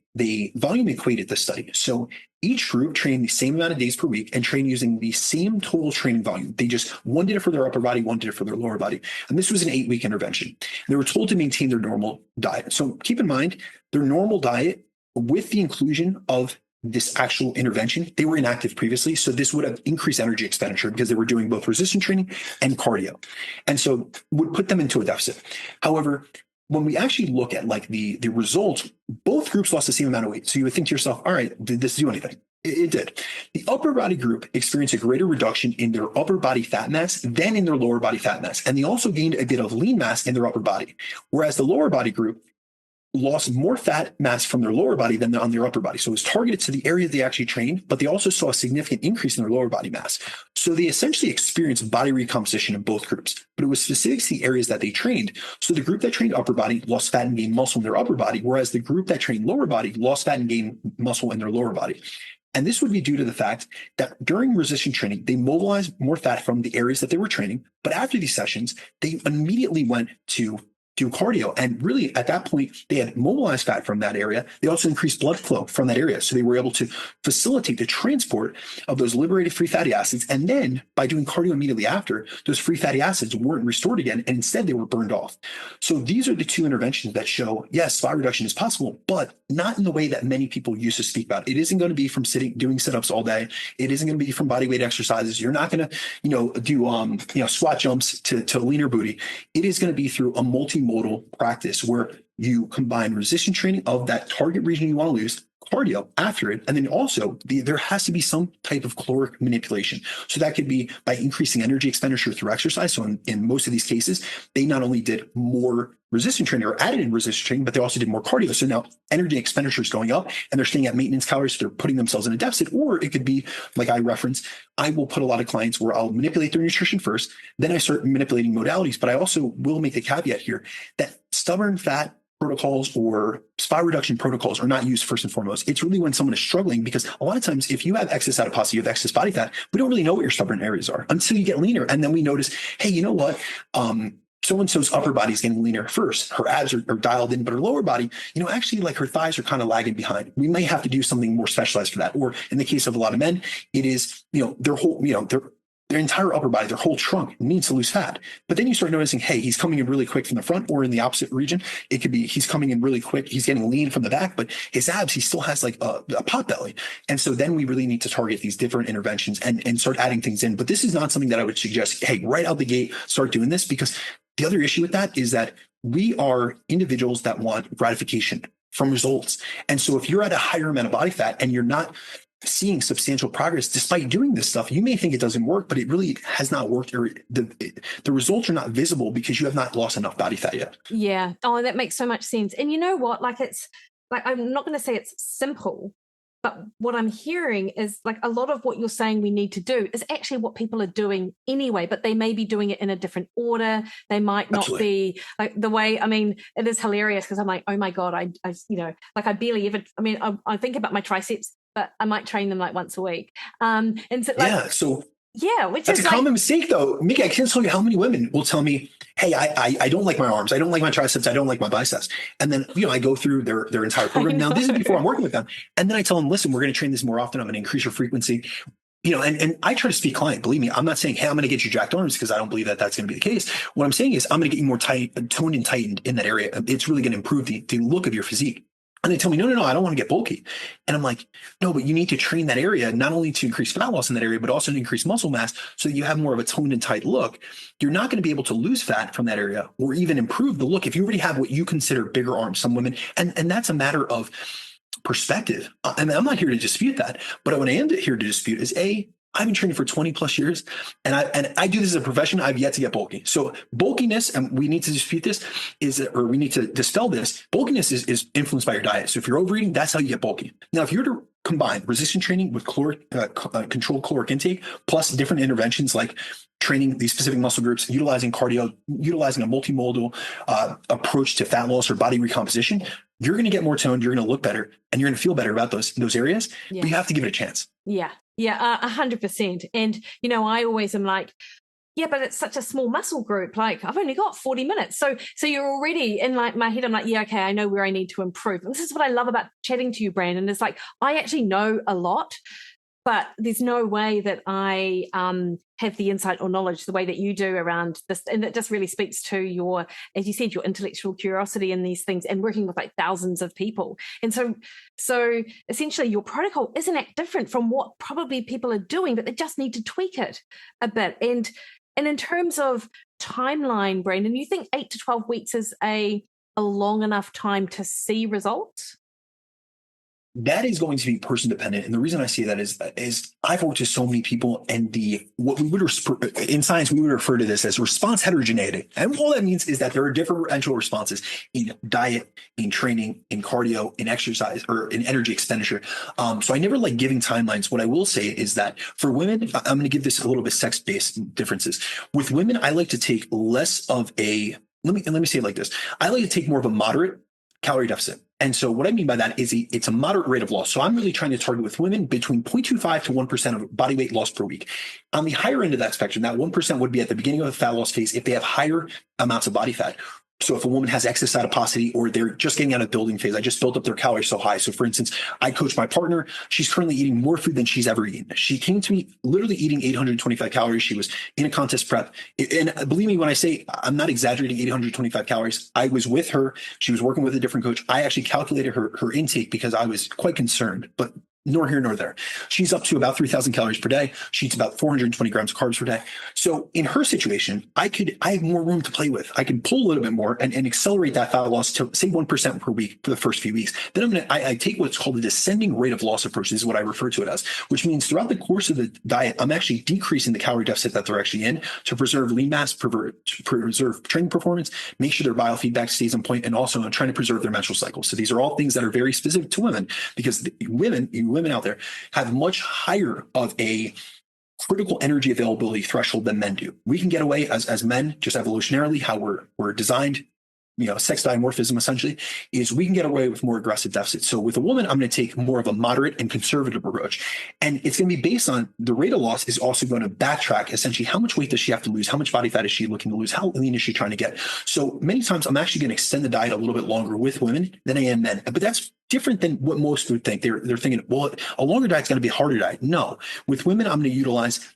volume equated the study. So each group trained the same amount of days per week and trained using the same total training volume. One did it for their upper body, one did it for their lower body. And this was an 8-week intervention. They were told to maintain their normal diet. So keep in mind, their normal diet with the inclusion of this actual intervention, they were inactive previously. So this would have increased energy expenditure because they were doing both resistance training and cardio. And so would put them into a deficit. However, when we actually look at like the results, both groups lost the same amount of weight. So you would think to yourself, all right, did this do anything? It did. The upper body group experienced a greater reduction in their upper body fat mass than in their lower body fat mass. And they also gained a bit of lean mass in their upper body. Whereas the lower body group lost more fat mass from their lower body than on their upper body. So it was targeted to the area they actually trained, but they also saw a significant increase in their lower body mass. So they essentially experienced body recomposition in both groups, but it was specific to the areas that they trained. So the group that trained upper body lost fat and gained muscle in their upper body, whereas the group that trained lower body lost fat and gained muscle in their lower body. And this would be due to the fact that during resistance training, they mobilized more fat from the areas that they were training. But after these sessions, they immediately went to do cardio. And really at that point, they had mobilized fat from that area. They also increased blood flow from that area. So they were able to facilitate the transport of those liberated free fatty acids. And then by doing cardio immediately after, those free fatty acids weren't restored again. And instead they were burned off. So these are the two interventions that show, yes, fat reduction is possible, but not in the way that many people used to speak about. It isn't going to be from doing sit-ups all day. It isn't going to be from body weight exercises. You're not going to, do squat jumps to leaner booty. It is going to be through a multimodal practice where you combine resistance training of that target region you want to lose, cardio after it, and then also there has to be some type of caloric manipulation. So that could be by increasing energy expenditure through exercise. So in most of these cases, they not only did more resistance training or added in resistance training, but they also did more cardio. So now energy expenditure is going up and they're staying at maintenance calories. So they're putting themselves in a deficit. Or it could be like I referenced, I will put a lot of clients where I'll manipulate their nutrition first, then I start manipulating modalities. But I also will make the caveat here that stubborn fat protocols or spot reduction protocols are not used first and foremost. It's really when someone is struggling, because a lot of times if you have excess adiposity, you have excess body fat, we don't really know what your stubborn areas are until you get leaner. And then we notice, hey, you know what? So-and-so's upper body is getting leaner first. Her abs are dialed in, but her lower body, actually like her thighs are kind of lagging behind. We may have to do something more specialized for that. Or in the case of a lot of men, it is, their whole, their entire upper body, their whole trunk needs to lose fat. But then you start noticing, hey, he's coming in really quick from the front, or in the opposite region. It could be he's coming in really quick. He's getting lean from the back, but his abs, he still has like a pot belly. And so then we really need to target these different interventions and start adding things in. But this is not something that I would suggest, hey, right out the gate, start doing this, because the other issue with that is that we are individuals that want gratification from results. And so if you're at a higher amount of body fat and you're not seeing substantial progress despite doing this stuff, you may think it doesn't work, but it really has not worked, or the results are not visible because you have not lost enough body fat yet. Yeah. Oh, that makes so much sense. And you know what? I'm not going to say it's simple, but what I'm hearing is like a lot of what you're saying we need to do is actually what people are doing anyway, but they may be doing it in a different order. They might not Absolutely. be like the way, it is hilarious because I'm like, oh my God, I I barely ever, I think about my triceps, but I might train them like once a week. And so which that's is a common mistake though. Mikki, I can't tell you how many women will tell me, hey, I don't like my arms. I don't like my triceps. I don't like my biceps. And then, I go through their entire program. Now, this is before I'm working with them. And then I tell them, listen, we're going to train this more often. I'm going to increase your frequency. And I try to speak client, believe me, I'm not saying, hey, I'm going to get you jacked arms, because I don't believe that that's going to be the case. What I'm saying is I'm going to get you more toned and tightened in that area. It's really going to improve the look of your physique. And they tell me, no, I don't want to get bulky. And I'm like, no, but you need to train that area, not only to increase fat loss in that area, but also to increase muscle mass so that you have more of a toned and tight look. You're not going to be able to lose fat from that area or even improve the look if you already have what you consider bigger arms. Some women, and that's a matter of perspective. And I'm not here to dispute that, but what I am here to dispute is I've been training for 20 plus years, and I do this as a profession. I've yet to get bulky. So bulkiness, and we need to dispute this, we need to dispel this. Bulkiness is influenced by your diet. So if you're overeating, that's how you get bulky. Now, if you're to combine resistance training with controlled caloric intake, plus different interventions like training these specific muscle groups, utilizing cardio, utilizing a multimodal approach to fat loss or body recomposition, you're going to get more toned, you're going to look better, and you're going to feel better about those areas. Yeah. But you have to give it a chance. Yeah. 100%. And, I always am like, yeah, but it's such a small muscle group. Like, I've only got 40 minutes. So you're already in like my head. I'm like, yeah, okay, I know where I need to improve. And this is what I love about chatting to you, Brandon. It's like, I actually know a lot, but there's no way that I have the insight or knowledge the way that you do around this. And it just really speaks to your, as you said, your intellectual curiosity in these things and working with like thousands of people. And so essentially your protocol isn't that different from what probably people are doing, but they just need to tweak it a bit. And in terms of timeline, Brandon, you think 8 to 12 weeks is a long enough time to see results? That is going to be person dependent. And the reason I say that is I've worked with so many people, and in science, we would refer to this as response heterogeneity. And all that means is that there are differential responses in diet, in training, in cardio, in exercise, or in energy expenditure. So I never like giving timelines. What I will say is that for women, I'm going to give this a little bit sex-based differences. With women, I like to take less of a, let me say it like this. I like to take more of a moderate calorie deficit. And so what I mean by that is it's a moderate rate of loss. So I'm really trying to target with women between 0.25 to 1% of body weight loss per week. On the higher end of that spectrum, that 1% would be at the beginning of the fat loss phase if they have higher amounts of body fat. So if a woman has excess adiposity or they're just getting out of building phase, I just built up their calories so high. So for instance, I coach my partner. She's currently eating more food than she's ever eaten. She came to me literally eating 825 calories. She was in a contest prep. And believe me, when I say I'm not exaggerating 825 calories, I was with her. She was working with a different coach. I actually calculated her intake because I was quite concerned, but nor here nor there. She's up to about 3,000 calories per day. She eats about 420 grams of carbs per day. So in her situation, I have more room to play with. I can pull a little bit more and accelerate that fat loss to say 1% per week for the first few weeks. Then I take what's called the descending rate of loss approach. This is what I refer to it as, which means throughout the course of the diet, I'm actually decreasing the calorie deficit that they're actually in to preserve lean mass, preserve training performance, make sure their biofeedback stays on point, and also I'm trying to preserve their menstrual cycle. So these are all things that are very specific to women, because women out there have much higher of a critical energy availability threshold than men do. We can get away as men, just evolutionarily, how we're designed, sex dimorphism essentially, is we can get away with more aggressive deficits. So with a woman, I'm going to take more of a moderate and conservative approach. And it's going to be based on the rate of loss is also going to backtrack essentially how much weight does she have to lose? How much body fat is she looking to lose? How lean is she trying to get? So many times I'm actually going to extend the diet a little bit longer with women than I am men. But that's different than what most would think. They're thinking, well, a longer diet's going to be a harder diet. No, with women, I'm going to utilize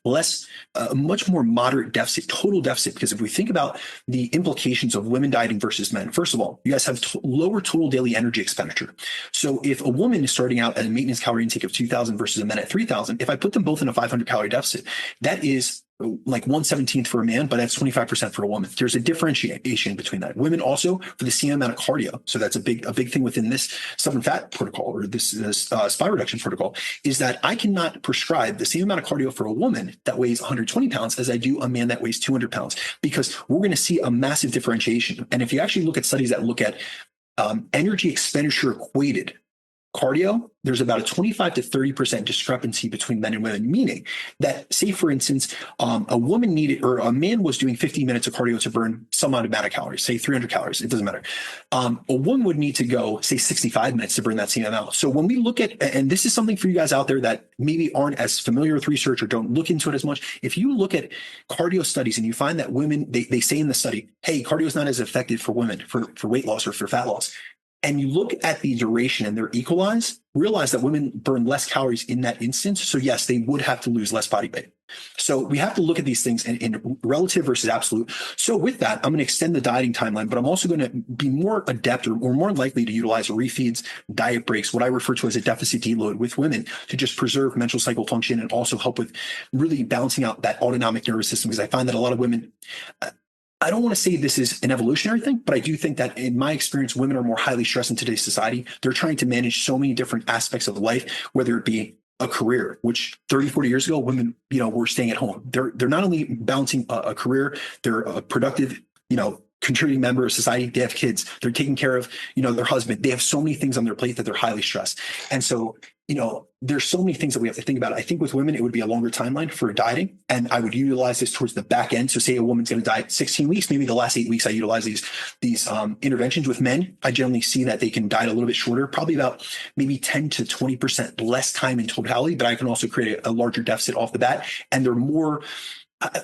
a much more moderate deficit, total deficit. Because if we think about the implications of women dieting versus men, first of all, you guys have lower total daily energy expenditure. So if a woman is starting out at a maintenance calorie intake of 2,000 versus a man at 3,000, if I put them both in a 500 calorie deficit, that is like 1/17 for a man, but that's 25% for a woman. There's a differentiation between that. Women also for the same amount of cardio. So that's a big thing within this stubborn fat protocol or this spine reduction protocol is that I cannot prescribe the same amount of cardio for a woman that weighs 120 pounds as I do a man that weighs 200 pounds, because we're going to see a massive differentiation. And if you actually look at studies that look at energy expenditure equated cardio, there's about a 25 to 30% discrepancy between men and women, meaning that, say, for instance, a man was doing 50 minutes of cardio to burn some amount of calories, say 300 calories, it doesn't matter. A woman would need to go, say, 65 minutes to burn that same amount. So when we look at, and this is something for you guys out there that maybe aren't as familiar with research or don't look into it as much, if you look at cardio studies and you find that women, they say in the study, hey, cardio is not as effective for women for weight loss or for fat loss, and you look at the duration and they're equalized, realize that women burn less calories in that instance. So yes, they would have to lose less body weight. So we have to look at these things in relative versus absolute. So with that, I'm going to extend the dieting timeline, but I'm also going to be more adept or more likely to utilize refeeds, diet breaks, what I refer to as a deficit deload with women to just preserve menstrual cycle function and also help with really balancing out that autonomic nervous system. Because I find that a lot of women, I don't want to say this is an evolutionary thing, but I do think that in my experience, women are more highly stressed in today's society. They're trying to manage so many different aspects of life, whether it be a career, which 30, 40 years ago, women, were staying at home. They're not only balancing a career, they're a productive, contributing member of society. They have kids. They're taking care of, their husband. They have so many things on their plate that they're highly stressed. And so, there's so many things that we have to think about. I think with women, it would be a longer timeline for dieting. And I would utilize this towards the back end. So say a woman's going to diet 16 weeks, maybe the last 8 weeks, I utilize these interventions. With men, I generally see that they can diet a little bit shorter, probably about maybe 10 to 20% less time in totality, but I can also create a larger deficit off the bat. And they're more,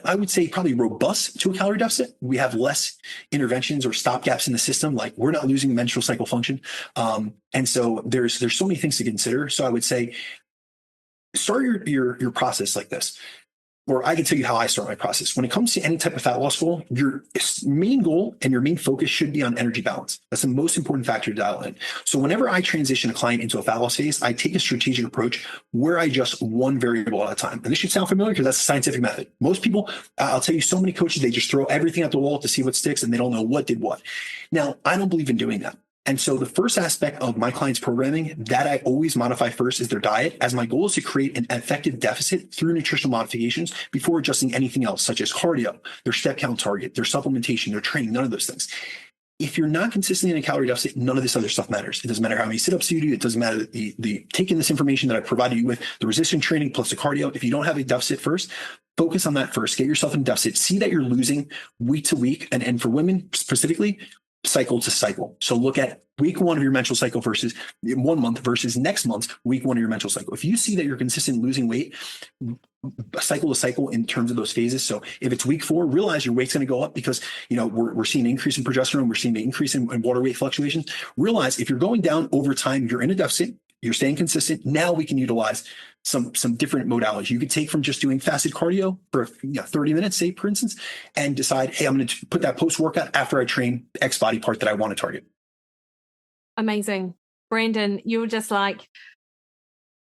I would say, probably robust to a calorie deficit. We have less interventions or stop gaps in the system. Like, we're not losing menstrual cycle function. And so there's so many things to consider. So I would say, start your process like this. Or I can tell you how I start my process. When it comes to any type of fat loss goal, your main goal and your main focus should be on energy balance. That's the most important factor to dial in. So whenever I transition a client into a fat loss phase, I take a strategic approach where I adjust one variable at a time. And this should sound familiar because that's the scientific method. Most people, I'll tell you, so many coaches, they just throw everything at the wall to see what sticks and they don't know what did what. Now, I don't believe in doing that. And so the first aspect of my clients' programming that I always modify first is their diet, as my goal is to create an effective deficit through nutritional modifications before adjusting anything else, such as cardio, their step count target, their supplementation, their training, none of those things. If you're not consistently in a calorie deficit, none of this other stuff matters. It doesn't matter how many sit-ups you do. It doesn't matter the taking this information that I provided you with, the resistance training plus the cardio. If you don't have a deficit first, focus on that first. Get yourself in deficit. See that you're losing week to week. And for women specifically, cycle to cycle. So look at week 1 of your menstrual cycle versus 1 month versus next month's week 1 of your menstrual cycle. If you see that you're consistent losing weight, cycle to cycle in terms of those phases. So if it's week 4, realize your weight's going to go up because, we're seeing an increase in progesterone. We're seeing an increase in water weight fluctuations. Realize if you're going down over time, you're in a deficit, you're staying consistent. Now we can utilize some different modalities. You could take from just doing fasted cardio for 30 minutes, say, for instance, and decide, hey, I'm going to put that post-workout after I train X body part that I want to target. Amazing. Brandon, you were just like,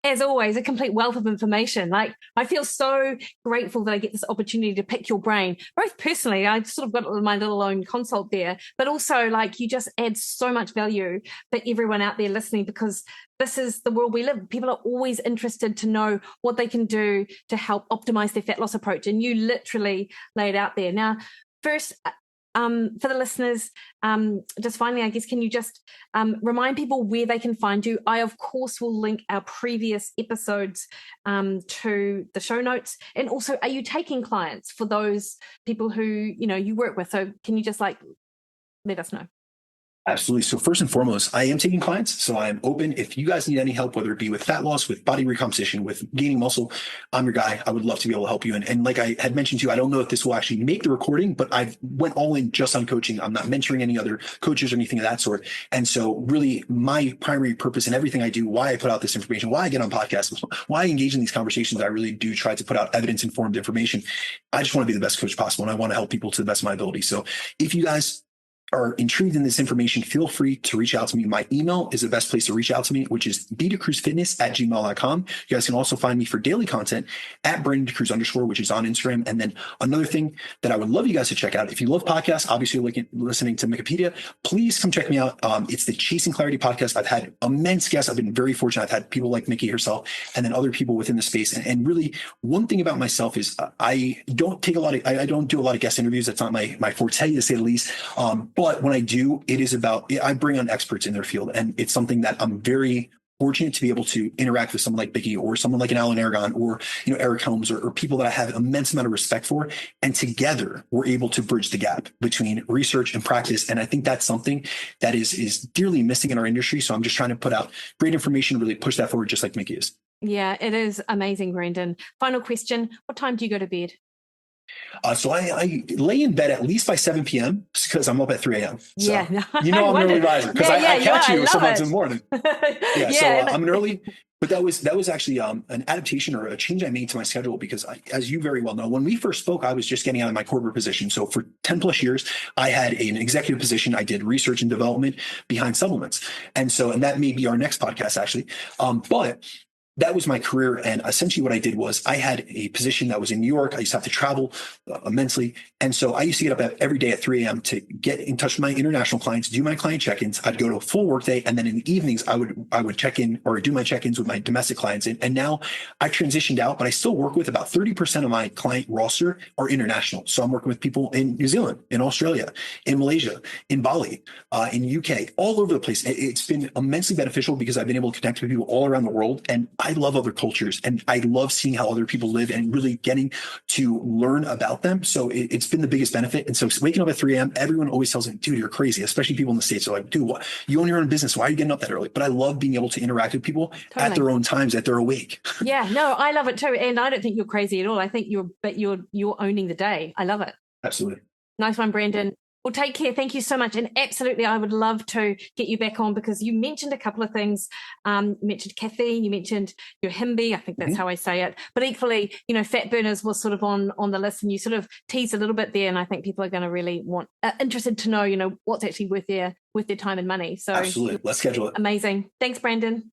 as always, a complete wealth of information. Like, I feel so grateful that I get this opportunity to pick your brain, both personally. I sort of got my little own consult there, but also like you just add so much value for everyone out there listening, because this is the world we live. People are always interested to know what they can do to help optimize their fat loss approach. And you literally lay it out there. Now, first, for the listeners, just finally, I guess, can you just remind people where they can find you? I, of course, will link our previous episodes to the show notes. And also, are you taking clients for those people who, you work with? So can you just let us know? Absolutely. So first and foremost, I am taking clients. So I am open. If you guys need any help, whether it be with fat loss, with body recomposition, with gaining muscle, I'm your guy. I would love to be able to help you. And like I had mentioned to you, I don't know if this will actually make the recording, but I've went all in just on coaching. I'm not mentoring any other coaches or anything of that sort. And so really my primary purpose in everything I do, why I put out this information, why I get on podcasts, why I engage in these conversations, I really do try to put out evidence-informed information. I just want to be the best coach possible. And I want to help people to the best of my ability. So if you guys are intrigued in this information, feel free to reach out to me. My email is the best place to reach out to me, which is bdacruzfitness@gmail.com. You guys can also find me for daily content at Brandon DaCruz_, which is on Instagram. And then another thing that I would love you guys to check out, if you love podcasts, obviously listening to Wikipedia, please come check me out. It's the Chasing Clarity podcast. I've had immense guests. I've been very fortunate. I've had people like Mikki herself, and then other people within the space. And really, one thing about myself is I don't do a lot of guest interviews. That's not my forte, to say the least. But when I do, I bring on experts in their field. And it's something that I'm very fortunate to be able to interact with someone like Mikki or someone like an Alan Aragon or, Eric Helms or people that I have immense amount of respect for. And together we're able to bridge the gap between research and practice. And I think that's something that is dearly missing in our industry. So I'm just trying to put out great information, really push that forward, just like Mikki is. Yeah, it is amazing, Brandon. Final question. What time do you go to bed? So I lay in bed at least by 7 p.m. because I'm up at 3 a.m. So, I'm an early riser because I catch you sometimes in the morning. So I'm an early, but that was actually an adaptation or a change I made to my schedule because as you very well know, when we first spoke, I was just getting out of my corporate position. So for 10 plus years, I had an executive position. I did research and development behind supplements. And that may be our next podcast actually. But that was my career. And essentially what I did was I had a position that was in New York. I used to have to travel immensely. And so I used to get up every day at 3 a.m. to get in touch with my international clients, do my client check-ins. I'd go to a full workday. And then in the evenings, I would check in or do my check-ins with my domestic clients. And now I've transitioned out, but I still work with about 30% of my client roster are international. So I'm working with people in New Zealand, in Australia, in Malaysia, in Bali, in UK, all over the place. It's been immensely beneficial because I've been able to connect with people all around the world. And I love other cultures and I love seeing how other people live and really getting to learn about them. So it's been the biggest benefit. And so waking up at 3 a.m., everyone always tells me, dude, you're crazy, especially people in the States are like, dude, what? You own your own business. Why are you getting up that early? But I love being able to interact with people at their own times, that they're awake. Yeah, no, I love it too. And I don't think you're crazy at all. I think you're owning the day. I love it. Absolutely. Nice one, Brandon. Well, take care. Thank you so much. And absolutely, I would love to get you back on because you mentioned a couple of things. You mentioned caffeine, you mentioned your Himby. I think that's how I say it. But equally, fat burners was sort of on the list and you sort of teased a little bit there. And I think people are going to really interested to know, what's actually worth their time and money. So absolutely. Let's schedule it. Amazing. Thanks, Brandon.